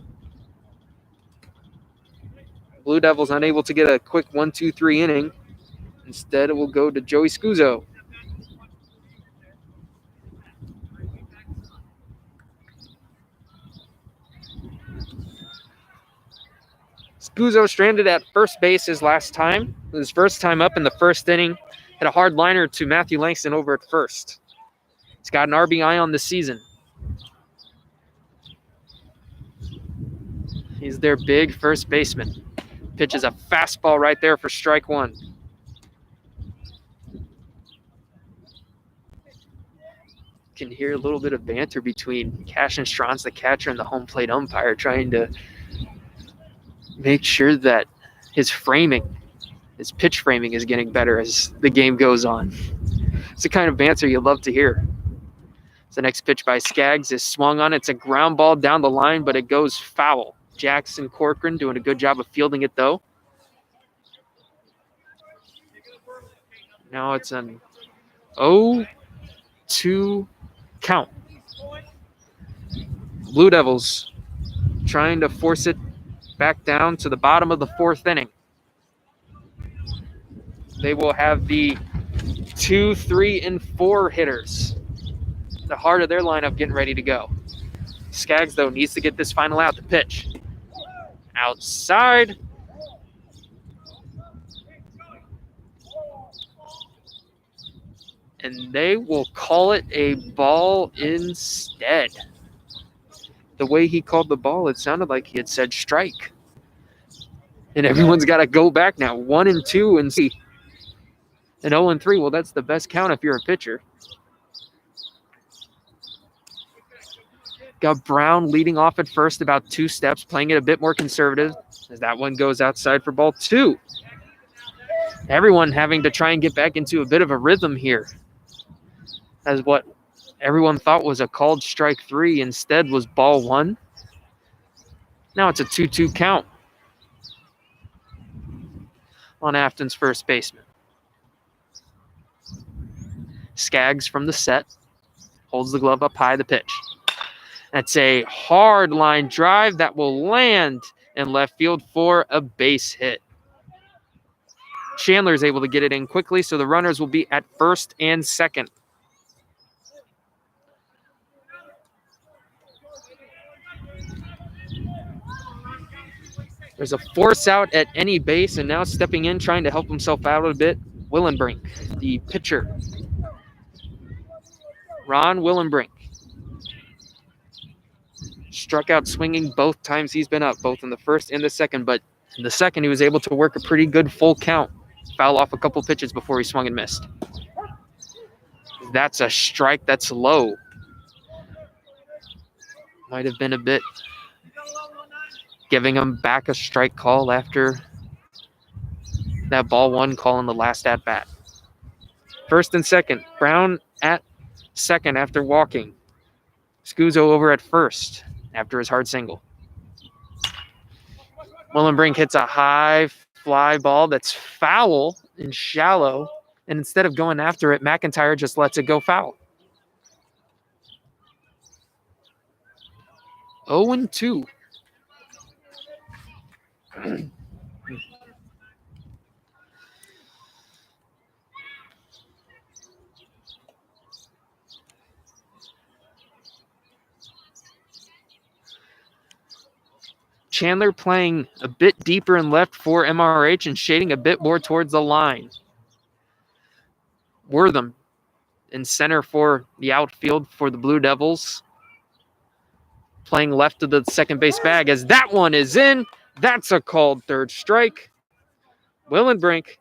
Blue Devils unable to get a quick 1-2-3 inning. Instead, it will go to Joey Scuzzo. Scuzzo stranded at first base his last time. His first time up in the first inning. Hit a hard liner to Matthew Langston over at first. He's got an RBI on the season. He's their big first baseman. Pitches a fastball right there for strike 1. can hear a little bit of banter between Cash and Strauss, the catcher, and the home plate umpire, trying to make sure that his pitch framing is getting better as the game goes on. It's the kind of banter you love to hear. The next pitch by Skaggs is swung on. It's a ground ball down the line, but it goes foul. Jackson Corcoran doing a good job of fielding it, though. Now it's an 0-2 count. Blue Devils trying to force it back down to the bottom of the fourth inning. They will have the 2, 3, and 4 hitters. The heart of their lineup getting ready to go. Skaggs, though, needs to get this final out. The pitch. Outside. And they will call it a ball instead. The way he called the ball, it sounded like he had said strike. And everyone's got to go back now. 1-2 and see. And 0-3, well, that's the best count if you're a pitcher. Got Brown leading off at first about 2 steps, playing it a bit more conservative as that one goes outside for ball 2. Everyone having to try and get back into a bit of a rhythm here, as what everyone thought was a called strike 3 instead was ball 1. Now it's a 2-2 count on Affton's first baseman. Skaggs from the set holds the glove up high, the pitch. That's a hard line drive that will land in left field for a base hit. Chandler is able to get it in quickly, so the runners will be at first and second. There's a force out at any base, and now stepping in, trying to help himself out a bit, Willenbrink, the pitcher. Ron Willenbrink. Struck out swinging both times he's been up, both in the first and the second, but in the second he was able to work a pretty good full count. Foul off a couple pitches before he swung and missed. That's a strike that's low. Might have been a bit giving him back a strike call after that ball 1 call in the last at-bat. First and second. Brown at second after walking. Scuso over at first after his hard single. Willenbrink hits a high fly ball that's foul and shallow, and instead of going after it, McIntyre just lets it go foul. 0-2. Chandler playing a bit deeper in left for MRH and shading a bit more towards the line. Wortham in center for the outfield for the Blue Devils. Playing left of the second base bag as that one is in. That's a called third strike. Willenbrink,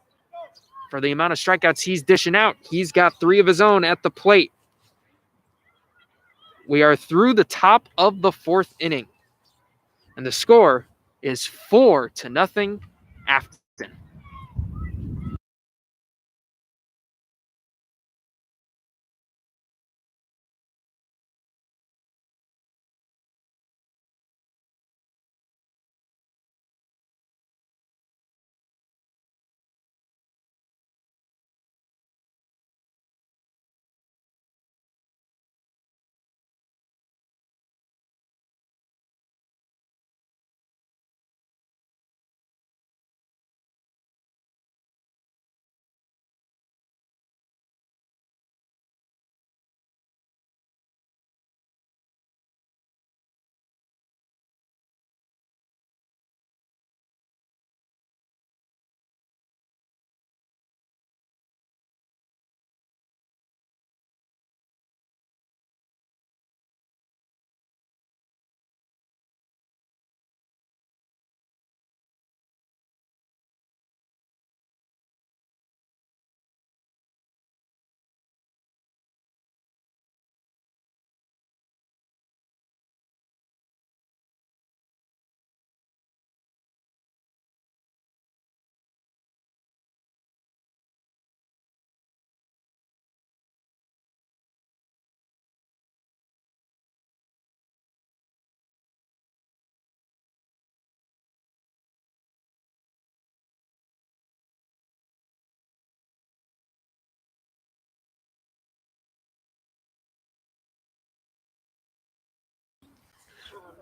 for the amount of strikeouts he's dishing out, he's got 3 of his own at the plate. We are through the top of the 4th inning. And the score is 4-0 Affton.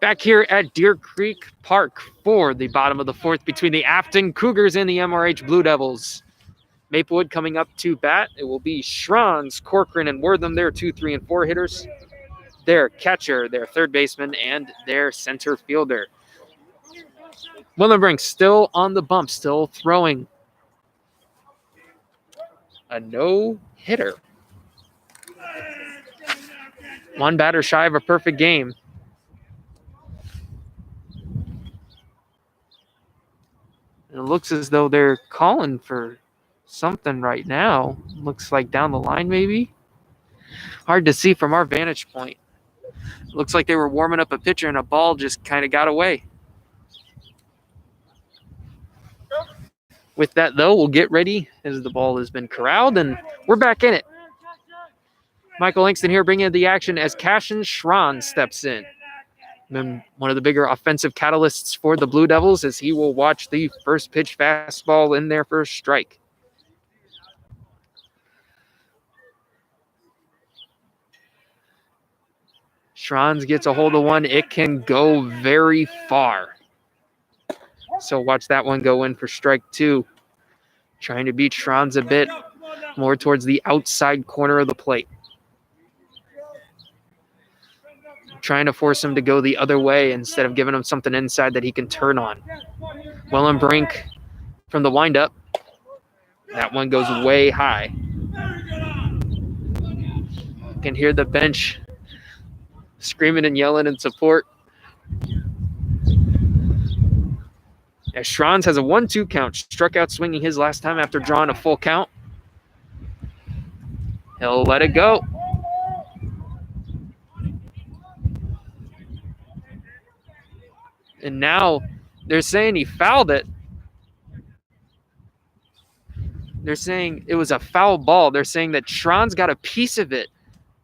Back here at Deer Creek Park for the bottom of the fourth between the Affton Cougars and the MRH Blue Devils. Maplewood coming up to bat. It will be Schranz, Corcoran, and Wortham, their 2, 3, and 4 hitters. Their catcher, their third baseman, and their center fielder. Willenbrink still on the bump, still throwing. A no-hitter. One batter shy of a perfect game. It looks as though they're calling for something right now. Looks like down the line, maybe. Hard to see from our vantage point. Looks like they were warming up a pitcher and a ball just kind of got away. With that, though, we'll get ready as the ball has been corralled, and we're back in it. Michael Langston here bringing in the action as Cashin Schran steps in. Been one of the bigger offensive catalysts for the Blue Devils as he will watch the first pitch fastball in there for a strike. Schranz gets a hold of one. It can go very far. So watch that one go in for strike 2. Trying to beat Schranz a bit more towards the outside corner of the plate. Trying to force him to go the other way instead of giving him something inside that he can turn on. Willenbrink from the windup. That one goes way high. You can hear the bench screaming and yelling in support. As Schranz has a 1-2 count. Struck out swinging his last time after drawing a full count. He'll let it go. And now they're saying he fouled it. They're saying it was a foul ball. They're saying that Schranz got a piece of it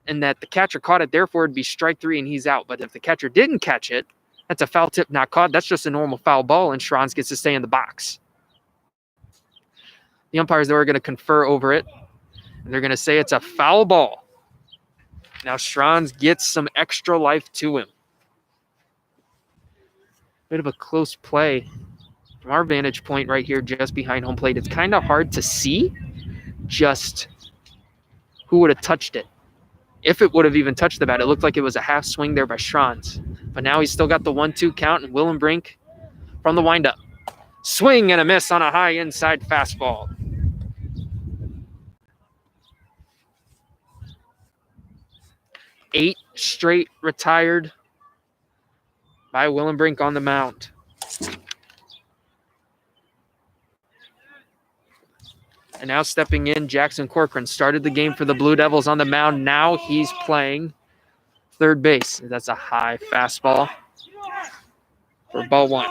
and that the catcher caught it. Therefore, it'd be strike 3 and he's out. But if the catcher didn't catch it, that's a foul tip not caught. That's just a normal foul ball, and Schranz gets to stay in the box. The umpires, though, are going to confer over it. And they're going to say it's a foul ball. Now Schranz gets some extra life to him. Bit of a close play. From our vantage point right here just behind home plate, it's kind of hard to see just who would have touched it. If it would have even touched the bat, it looked like it was a half swing there by Schranz. But now he's still got the 1-2 count, and Willenbrink from the windup. Swing and a miss on a high inside fastball. Eight straight retired by Willenbrink on the mound. And now stepping in, Jackson Corcoran started the game for the Blue Devils on the mound. Now he's playing third base. That's a high fastball for ball 1.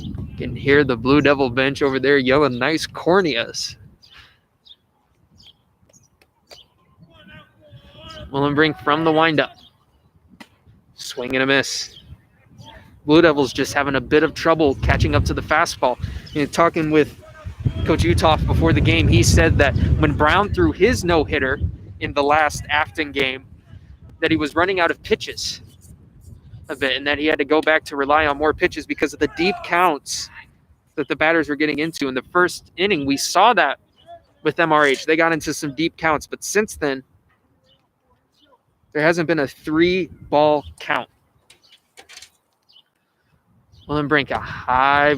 You can hear the Blue Devil bench over there yelling nice corneas. Willenbrink from the windup. Swing and a miss. Blue Devils just having a bit of trouble catching up to the fastball. Talking with Coach Utoff before the game, he said that when Brown threw his no-hitter in the last Affton game, that he was running out of pitches a bit and that he had to go back to rely on more pitches because of the deep counts that the batters were getting into. In the first inning, we saw that with MRH. They got into some deep counts, but since then, there hasn't been a 3-ball count. Willenbrink, a high.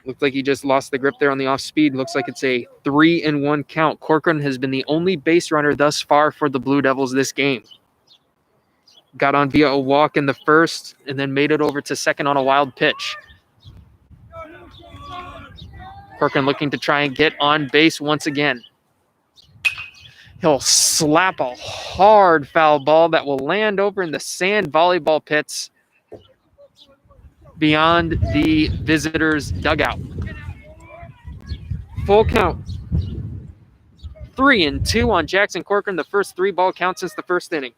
Looked like he just lost the grip there on the off speed. Looks like it's a 3-1 count. Corcoran has been the only base runner thus far for the Blue Devils this game. Got on via a walk in the first and then made it over to second on a wild pitch. Corcoran looking to try and get on base once again. He'll slap a hard foul ball that will land over in the sand volleyball pits beyond the visitors' dugout. Full count. 3-2 on Jackson Corcoran, the first 3-ball count since the first inning.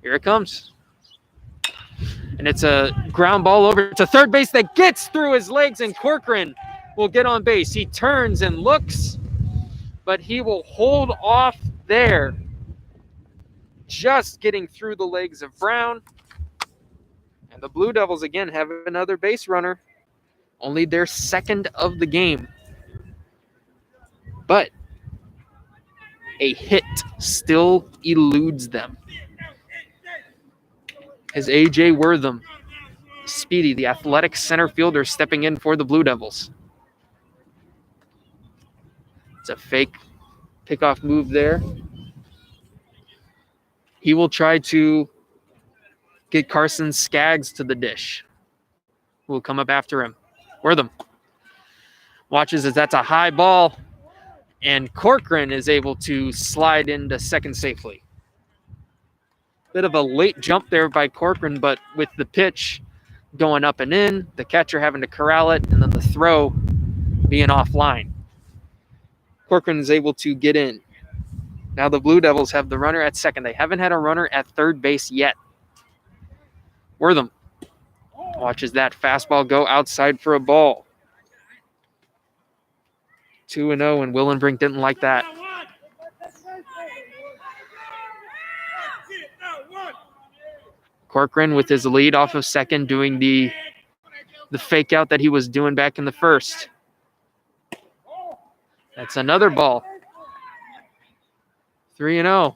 Here it comes. And it's a ground ball over to third base that gets through his legs, and Corcoran will get on base. He turns and looks, but he will hold off there. just getting through the legs of Brown. And the Blue Devils again have another base runner. Only their second of the game. But a hit still eludes them. As A.J. Wortham, Speedy, the athletic center fielder, stepping in for the Blue Devils. It's a fake pickoff move there. He will try to get Carson Skaggs to the dish. Who will come up after him. Wortham watches as that's a high ball, and Corcoran is able to slide into second safely. Bit of a late jump there by Corcoran, but with the pitch going up and in, the catcher having to corral it, and then the throw being offline. Corcoran is able to get in. Now the Blue Devils have the runner at second. They haven't had a runner at third base yet. Wortham watches that fastball go outside for a ball. 2-0, and Willenbrink didn't like that. Corcoran with his lead off of second, doing the fake out that he was doing back in the first. That's another ball. 3-0.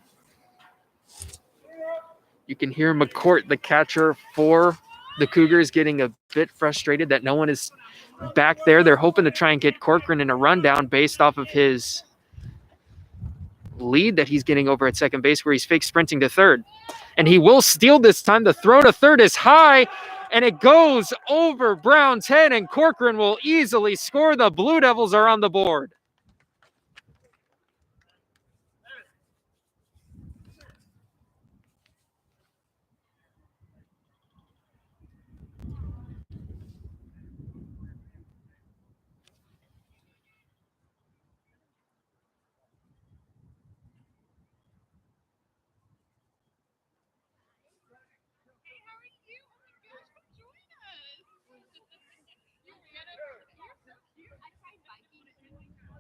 You can hear McCourt, the catcher for the Cougars, getting a bit frustrated that no one is back there. They're hoping to try and get Corcoran in a rundown based off of his lead that he's getting over at second base, where he's fake sprinting to third. And he will steal this time. The throw to third is high, and it goes over Brown's head, and Corcoran will easily score. The Blue Devils are on the board.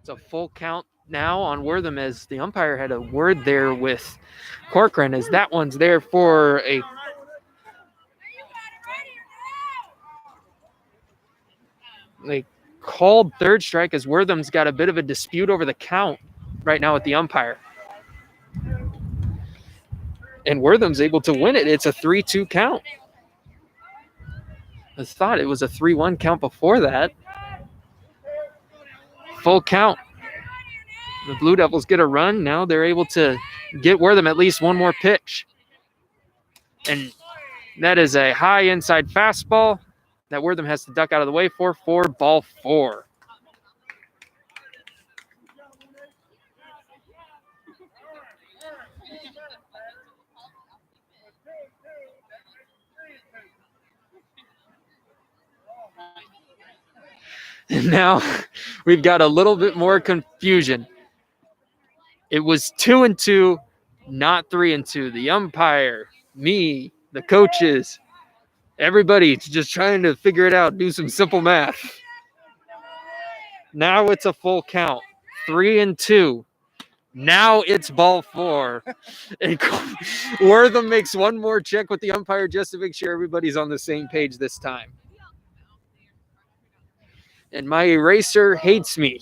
It's a full count now on Wortham, as the umpire had a word there with Corcoran, as that one's there for a called third strike, as Wortham's got a bit of a dispute over the count right now with the umpire. And Wortham's able to win it. It's a 3-2 count. I thought it was a 3-1 count before that. Full count. The Blue Devils get a run. Now they're able to get Wortham at least one more pitch. And that is a high inside fastball that Wortham has to duck out of the way for ball 4. And now we've got a little bit more confusion. It was 2-2, not 3-2. The umpire, me, the coaches, everybody just trying to figure it out, do some simple math. Now it's a full count, 3-2. Now it's ball 4. And Wortham makes one more check with the umpire just to make sure everybody's on the same page this time. And my eraser hates me.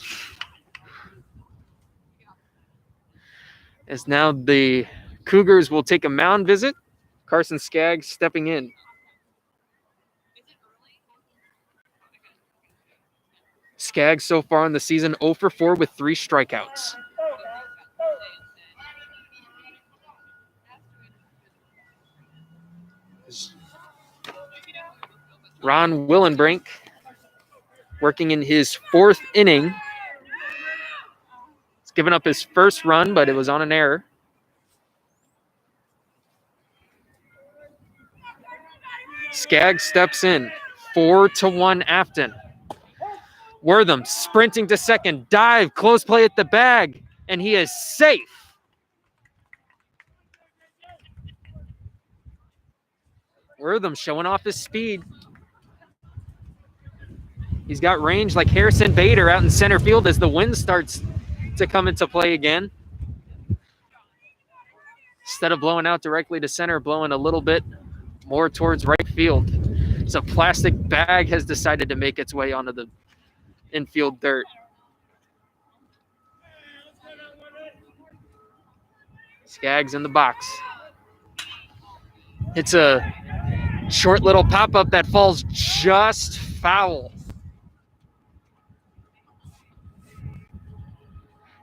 As now the Cougars will take a mound visit. Carson Skaggs stepping in. Skaggs so far in the season 0 for 4 with 3 strikeouts. Ron Willenbrink working in his 4th inning. He's given up his first run, but it was on an error. Skaggs steps in, 4-1 Affton. Wortham sprinting to second, dive, close play at the bag, and he is safe. Wortham showing off his speed. He's got range like Harrison Bader out in center field as the wind starts to come into play again. Instead of blowing out directly to center, blowing a little bit more towards right field. So plastic bag has decided to make its way onto the infield dirt. Skaggs in the box. It's a short little pop-up that falls just foul.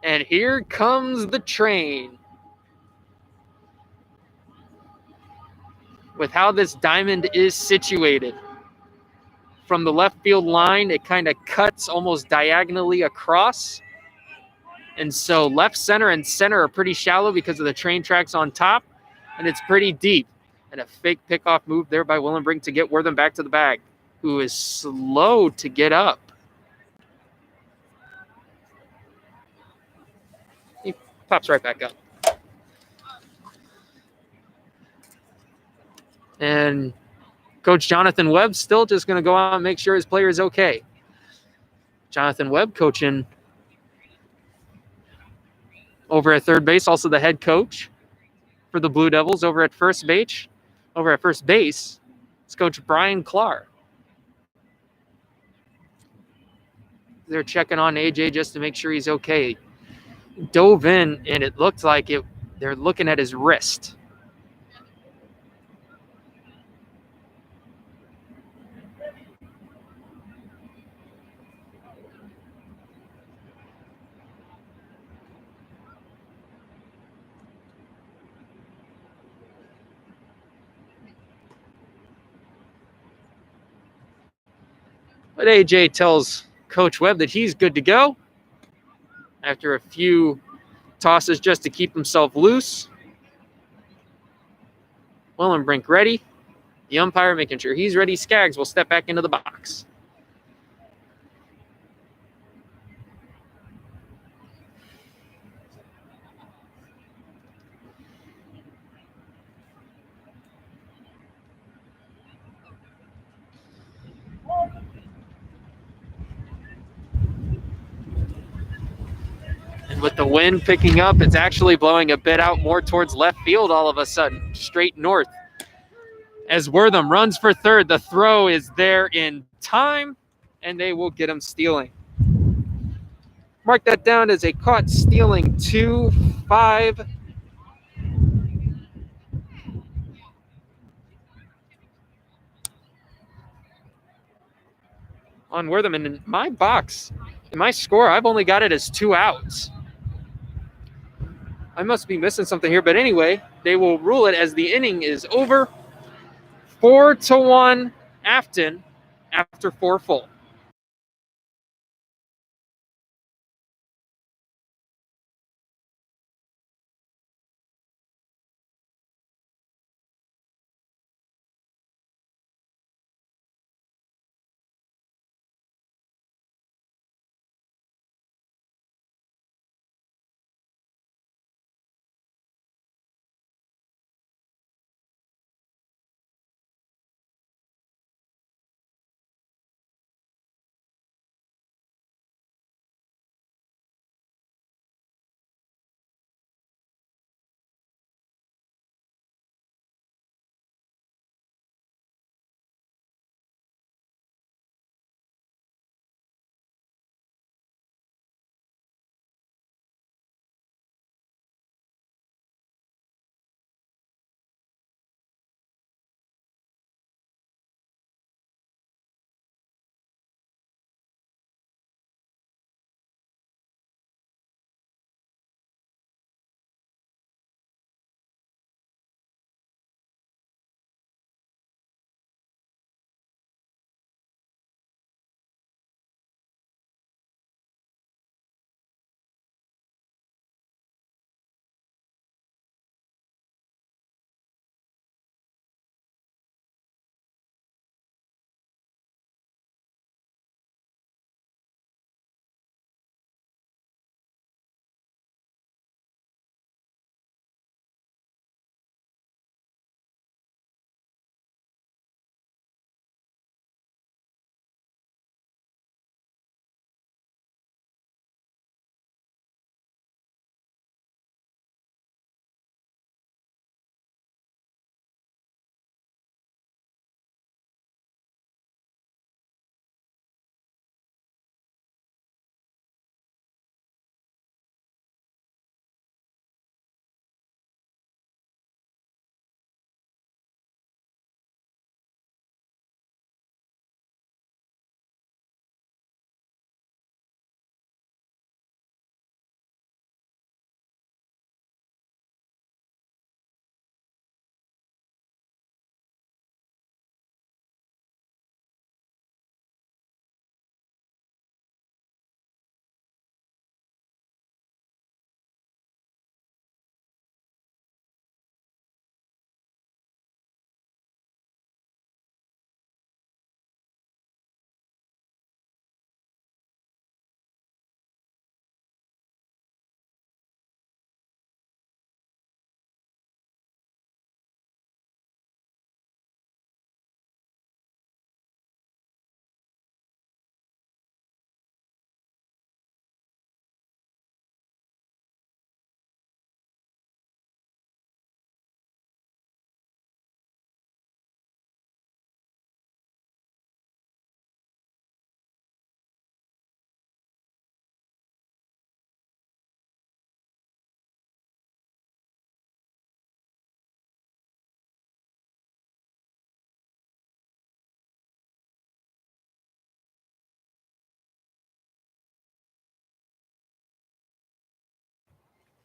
And here comes the train. With how this diamond is situated, from the left field line, it kind of cuts almost diagonally across. And so left center and center are pretty shallow because of the train tracks on top, and it's pretty deep. And a fake pickoff move there by Willenbrink to get Wortham back to the bag, who is slow to get up. He pops right back up. And Coach Jonathan Webb still just going to go out and make sure his player is okay. Jonathan Webb coaching over at third base, also the head coach for the Blue Devils over at first base. Over at first base, it's Coach Brian Clark. They're checking on AJ just to make sure he's okay. Dove in, and it looked like they're looking at his wrist. But AJ tells Coach Webb that he's good to go after a few tosses just to keep himself loose. Willenbrink ready. The umpire making sure he's ready. Skaggs will step back into the box. And with the wind picking up, it's actually blowing a bit out more towards left field all of a sudden, straight north. As Wortham runs for third, the throw is there in time, and they will get him stealing. Mark that down as a caught stealing 2-5. On Wortham, and in my box, in my score, I've only got it as 2 outs. I must be missing something here, but anyway, they will rule it as the inning is over. 4-1 Affton after 4 full.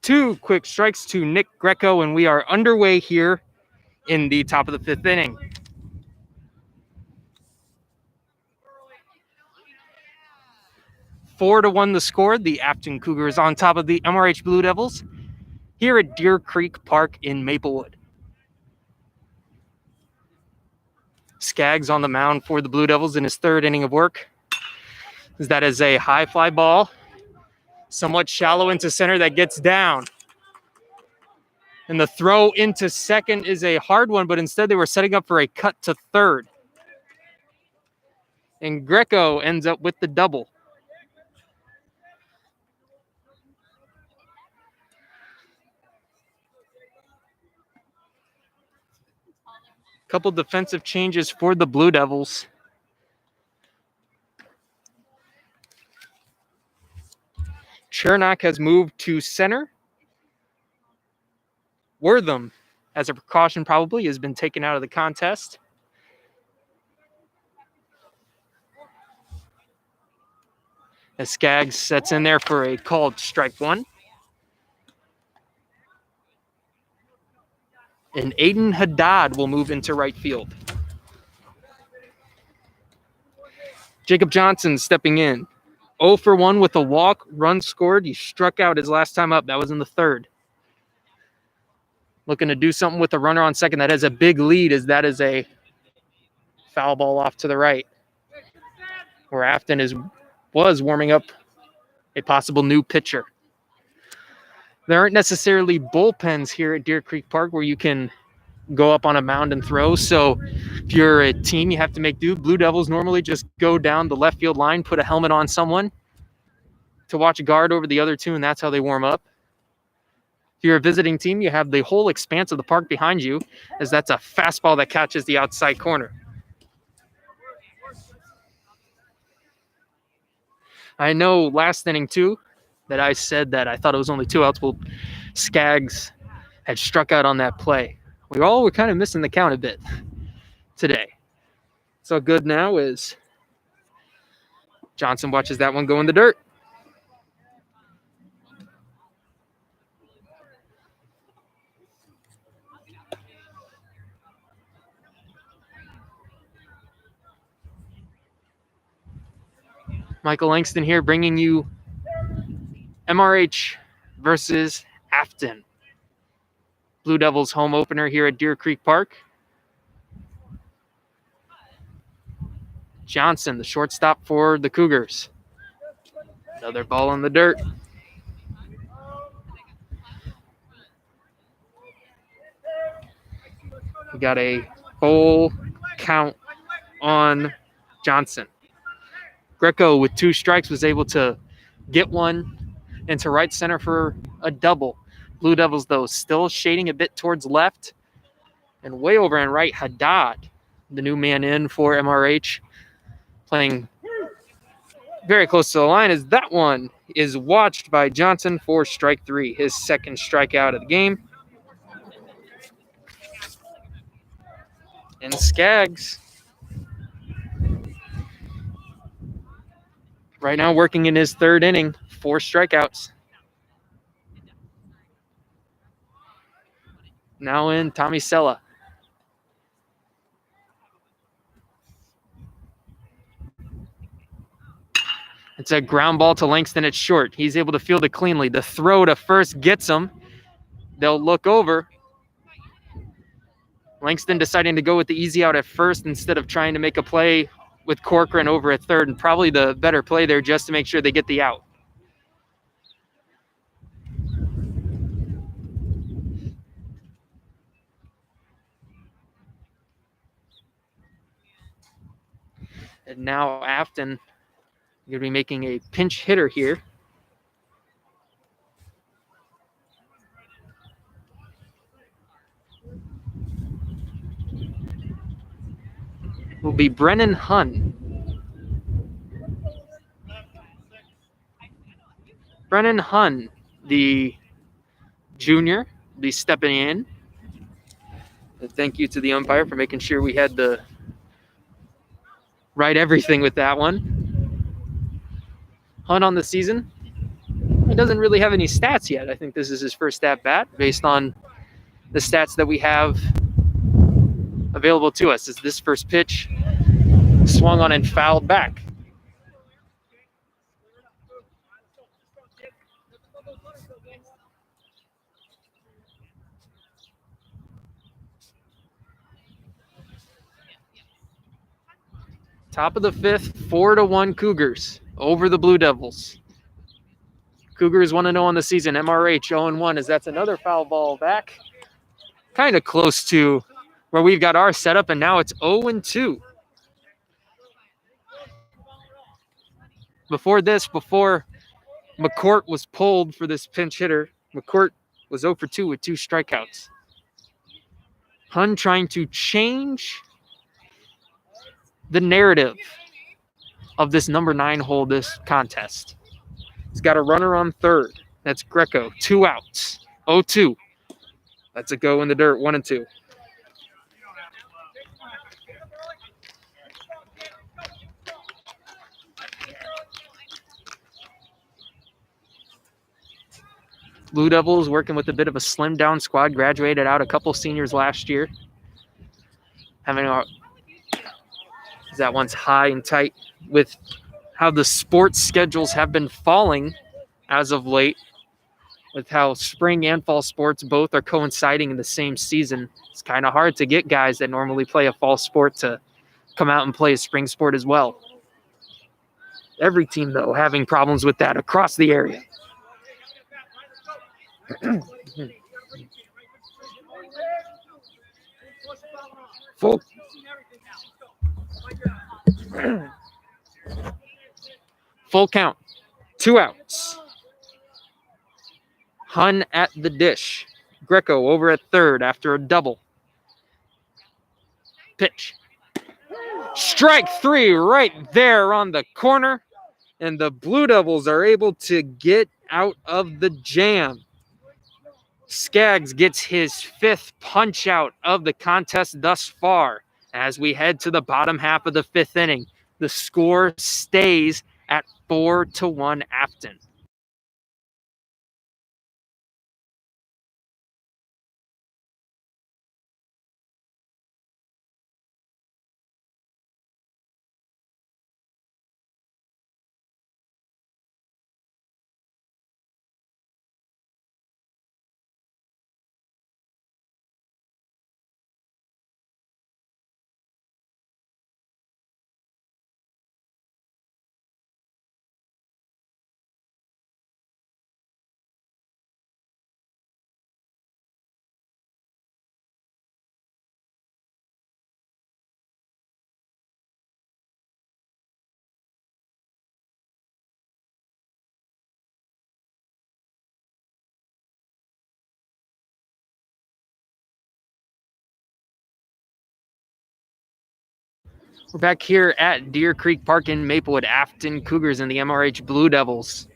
2 quick strikes to Nick Greco, and we are underway here in the top of the 5th inning. Four to 1 the score. The Affton Cougars on top of the MRH Blue Devils here at Deer Creek Park in Maplewood. Skaggs on the mound for the Blue Devils in his 3rd inning of work. That is a high fly ball, somewhat shallow into center that gets down. And the throw into second is a hard one, but instead they were setting up for a cut to third. And Greco ends up with the double. Couple defensive changes for the Blue Devils. Chernak has moved to center. Wortham, as a precaution probably, has been taken out of the contest. As Skaggs sets in there for a called strike 1. And Aiden Haddad will move into right field. Jacob Johnson stepping in. 0 for 1 with a walk, run scored. He struck out his last time up. That was in the 3rd. Looking to do something with a runner on second. That has a big lead, as that is a foul ball off to the right, where Affton was warming up a possible new pitcher. There aren't necessarily bullpens here at Deer Creek Park where you can go up on a mound and throw. So if you're a team, you have to make do. Blue Devils normally just go down the left field line, put a helmet on someone to watch a guard over the other 2, and that's how they warm up. If you're a visiting team, you have the whole expanse of the park behind you, as that's a fastball that catches the outside corner. I know last inning too that I said that I thought it was only 2 outs. Well, Skaggs had struck out on that play. We all were kind of missing the count a bit today. So good now is Johnson watches that one go in the dirt. Michael Langston here bringing you MRH versus Affton. Blue Devils home opener here at Deer Creek Park. Johnson, the shortstop for the Cougars. Another ball in the dirt. We got a full count on Johnson. Greco with 2 strikes was able to get one into right center for a double. Blue Devils, though, still shading a bit towards left. And way over on right, Haddad, the new man in for MRH, playing very close to the line, as that one is watched by Johnson for strike 3, his 2nd strikeout of the game. And Skaggs, right now working in his 3rd inning, 4 strikeouts. Now in Tommy Sella. It's a ground ball to Langston at short. He's able to field it cleanly. The throw to first gets him. They'll look over. Langston deciding to go with the easy out at first instead of trying to make a play with Corcoran over at third, and probably the better play there just to make sure they get the out. And now Affton going to be making a pinch hitter here. Will be Brennan Hunn. Brennan Hunn, the junior, will be stepping in. And thank you to the umpire for making sure we had the right everything with that one. Hunt on the season, He doesn't really have any stats yet. I think this is his first at bat based on the stats that we have available to us. Is this first pitch swung on and fouled back. Top of the fifth, 4-1 Cougars over the Blue Devils. Cougars 1-0 on the season. MRH 0-1 as that's another foul ball back. Kind of close to where we've got our setup, and now it's 0-2. Before McCourt was pulled for this pinch hitter, McCourt was 0 for 2 with 2 strikeouts. Hun trying to change the narrative of this number 9 hole, this contest. He's got a runner on third. That's Greco. 2 outs. 0-2. That's a go in the dirt. 1-2. Blue Devils working with a bit of a slimmed down squad. Graduated out a couple seniors last year. That one's high and tight with how the sports schedules have been falling as of late, with how spring and fall sports both are coinciding in the same season. It's kind of hard to get guys that normally play a fall sport to come out and play a spring sport as well. Every team, though, having problems with that across the area. Full count. 2 outs. Hun at the dish. Greco over at third after a double. Pitch. Strike 3 right there on the corner. And the Blue Devils are able to get out of the jam. Skaggs gets his 5th punch out of the contest thus far. As we head to the bottom half of the 5th inning, the score stays at 4-1 Affton. We're back here at Deer Creek Park in Maplewood. Affton Cougars and the MRH Blue Devils.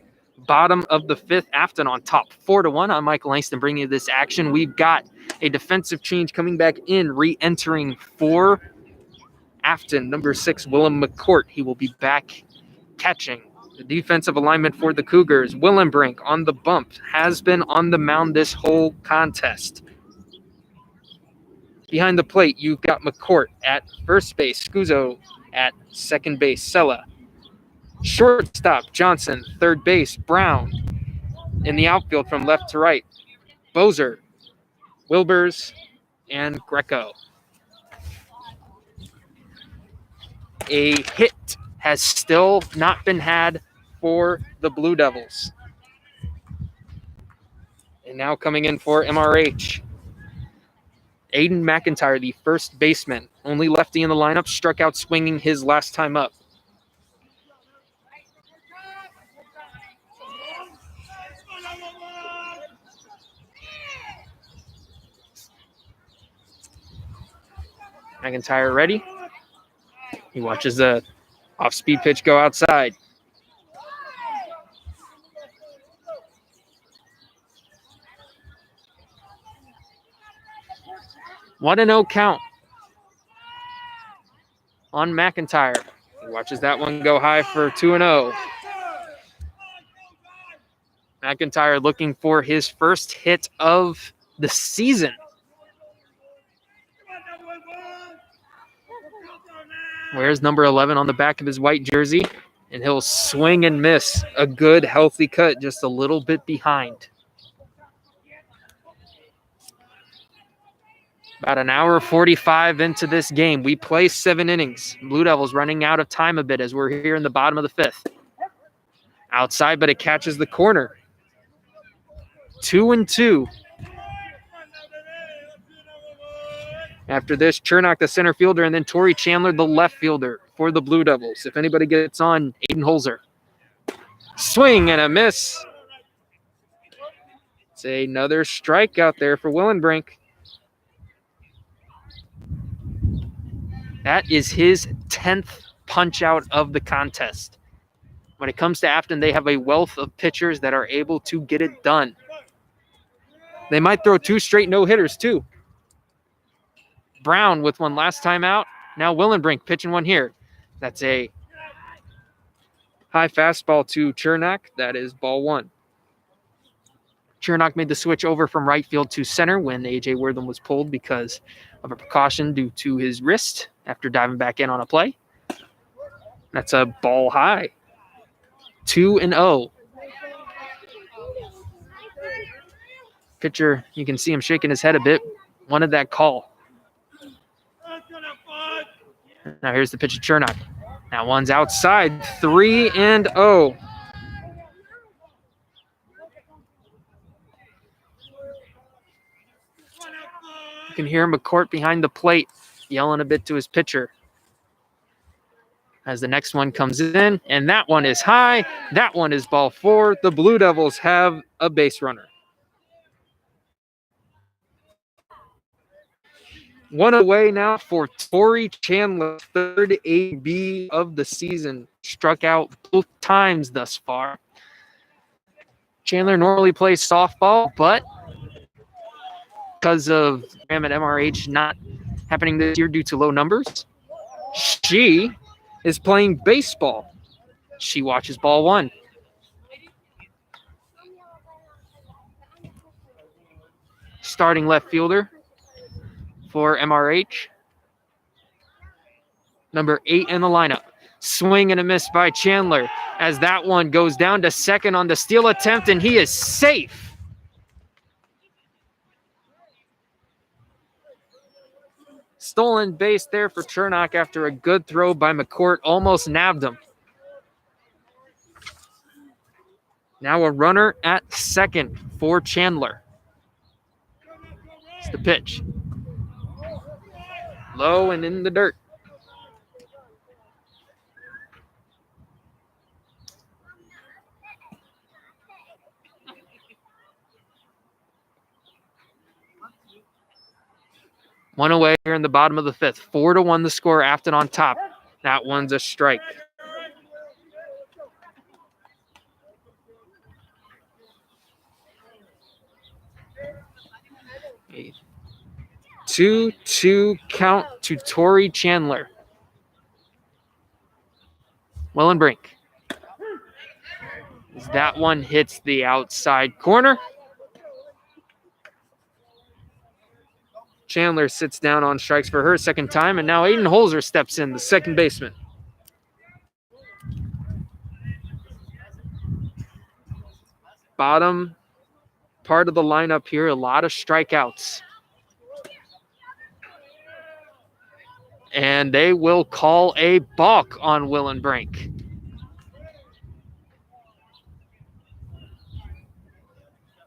Bottom of the 5th, Affton on top, 4-1. I'm Michael Langston bringing you this action. We've got a defensive change coming back in, re-entering for Affton, number 6, Willem McCourt. He will be back catching. The defensive alignment for the Cougars, Willenbrink on the bump, has been on the mound this whole contest. Behind the plate, you've got McCourt at first base, Scuso at second base, Sella. Shortstop, Johnson. Third base, Brown. In the outfield from left to right, Bozer, Wilbers, and Greco. A hit has still not been had for the Blue Devils. And now coming in for MRH, Aiden McIntyre, the first baseman, only lefty in the lineup, struck out swinging his last time up. McIntyre ready. He watches the off-speed pitch go outside. One and 0 count on McIntyre. He watches that one go high for 2-0. McIntyre looking for his first hit of the season. Wears number 11 on the back of his white jersey, and he'll swing and miss. A good, healthy cut, just a little bit behind. About an hour 45 into this game. We play 7 innings. Blue Devils running out of time a bit as we're here in the bottom of the 5th. Outside, but it catches the corner. 2-2. After this, Chernock, the center fielder, and then Torrey Chandler, the left fielder for the Blue Devils. If anybody gets on, Aiden Holzer. Swing and a miss. It's another strikeout there for Willenbrink. That is his 10th punch out of the contest. When it comes to Affton, they have a wealth of pitchers that are able to get it done. They might throw 2 straight no-hitters, too. Brown with one last time out. Now Willenbrink pitching one here. That's a high fastball to Chernock. That is ball 1. Chernock made the switch over from right field to center when A.J. Wortham was pulled because of a precaution due to his wrist after diving back in on a play. That's a ball high. 2-0. Pitcher, you can see him shaking his head a bit. Wanted that call. Now here's the pitch to Chernock. That one's outside. 3-0. You can hear McCourt behind the plate yelling a bit to his pitcher. As the next one comes in, and that one is high. That one is ball 4. The Blue Devils have a base runner. 1 away now for Torrey Chandler, 3rd AB of the season. Struck out both times thus far. Chandler normally plays softball, but because of Graham at MRH not happening this year due to low numbers, she is playing baseball. She watches ball 1. Starting left fielder for MRH. Number 8 in the lineup. Swing and a miss by Chandler as that one goes down to second on the steal attempt, and he is safe. Stolen base there for Chernock after a good throw by McCourt. Almost nabbed him. Now a runner at second for Chandler. It's the pitch. Low and in the dirt. One away here in the bottom of the 5th. 4-1 the score. Affton on top. That one's a strike. A 2-2 count to Torrey Chandler. Willenbrink. As that one hits the outside corner. Chandler sits down on strikes for her second time, and now Aiden Holzer steps in, the second baseman. Bottom part of the lineup here, a lot of strikeouts. And they will call a balk on Willenbrink.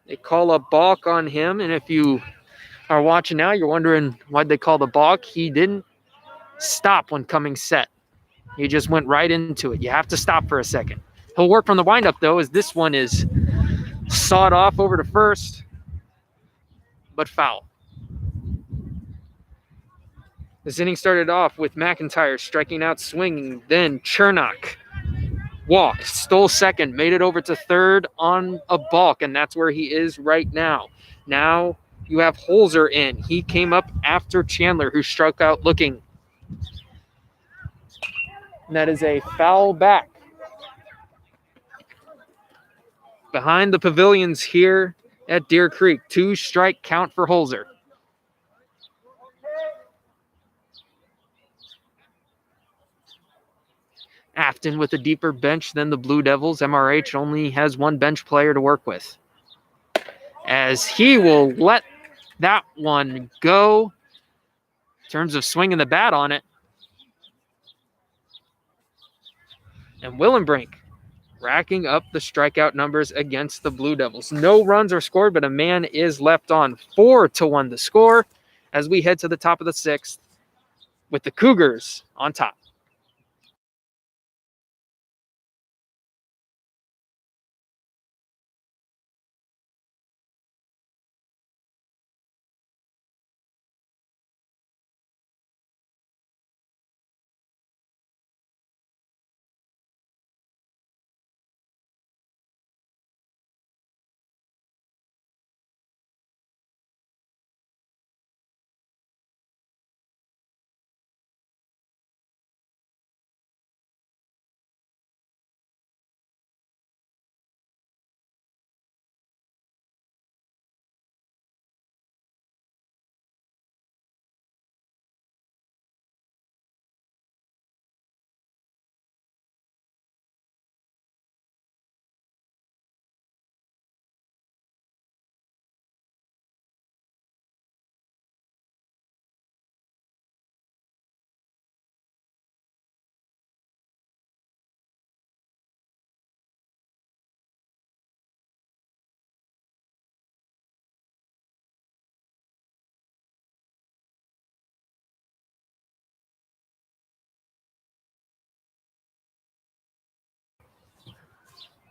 They call a balk on him, and if you are watching now, you're wondering why'd they call the balk. He didn't stop when coming set. He just went right into it. You have to stop for a second. He'll work from the windup, though, as this one is sawed off over to first, but foul. This inning started off with McIntyre striking out swinging. Then Chernock walked, stole second, made it over to third on a balk, and that's where he is right now. Now you have Holzer in. He came up after Chandler, who struck out looking. And that is a foul back. behind the pavilions here at Deer Creek. 2-strike count for Holzer. Affton with a deeper bench than the Blue Devils. MRH only has one bench player to work with, as he will let that one go in terms of swinging the bat on it. And Willenbrink racking up the strikeout numbers against the Blue Devils. No runs are scored, but a man is left on. 4-1 the score as we head to the top of the 6th with the Cougars on top.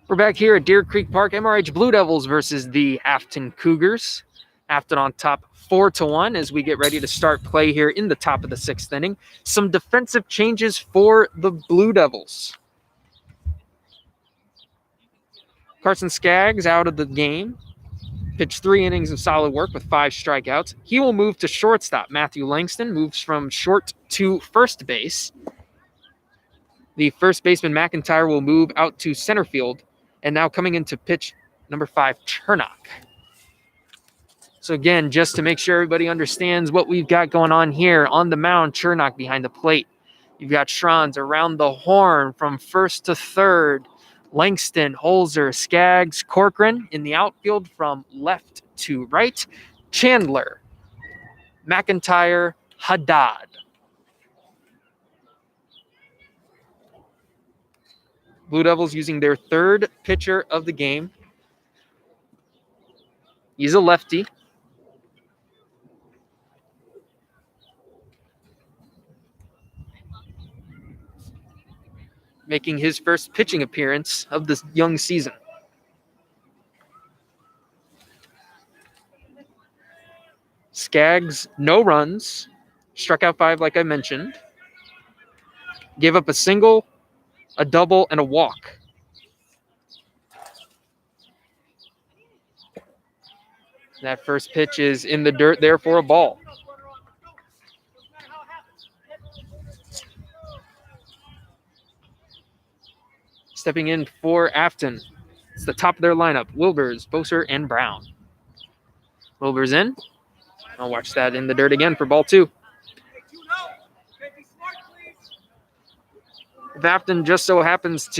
We're back here at Deer Creek Park. MRH Blue Devils versus the Affton Cougars. Affton on top 4-1 as we get ready to start play here in the top of the 6th inning. Some defensive changes for the Blue Devils. Carson Skaggs out of the game. Pitched 3 innings of solid work with 5 strikeouts. He will move to shortstop. Matthew Langston moves from short to first base. The first baseman McIntyre will move out to center field. And now coming into pitch number 5, Chernock. So again, just to make sure everybody understands what we've got going on here, on the mound, Chernock behind the plate. You've got Schranz around the horn from first to third. Langston, Holzer, Skaggs, Corcoran in the outfield from left to right. Chandler, McIntyre, Haddad. Blue Devils using their 3rd pitcher of the game. He's a lefty. Making his first pitching appearance of this young season. Skaggs, no runs. Struck out 5, like I mentioned. Gave up a single, a double, and a walk. That first pitch is in the dirt there for a ball. Stepping in for Affton. It's the top of their lineup. Wilbers, Boser, and Brown. Wilbers in. I'll watch that in the dirt again for ball 2. If Affton just so happens to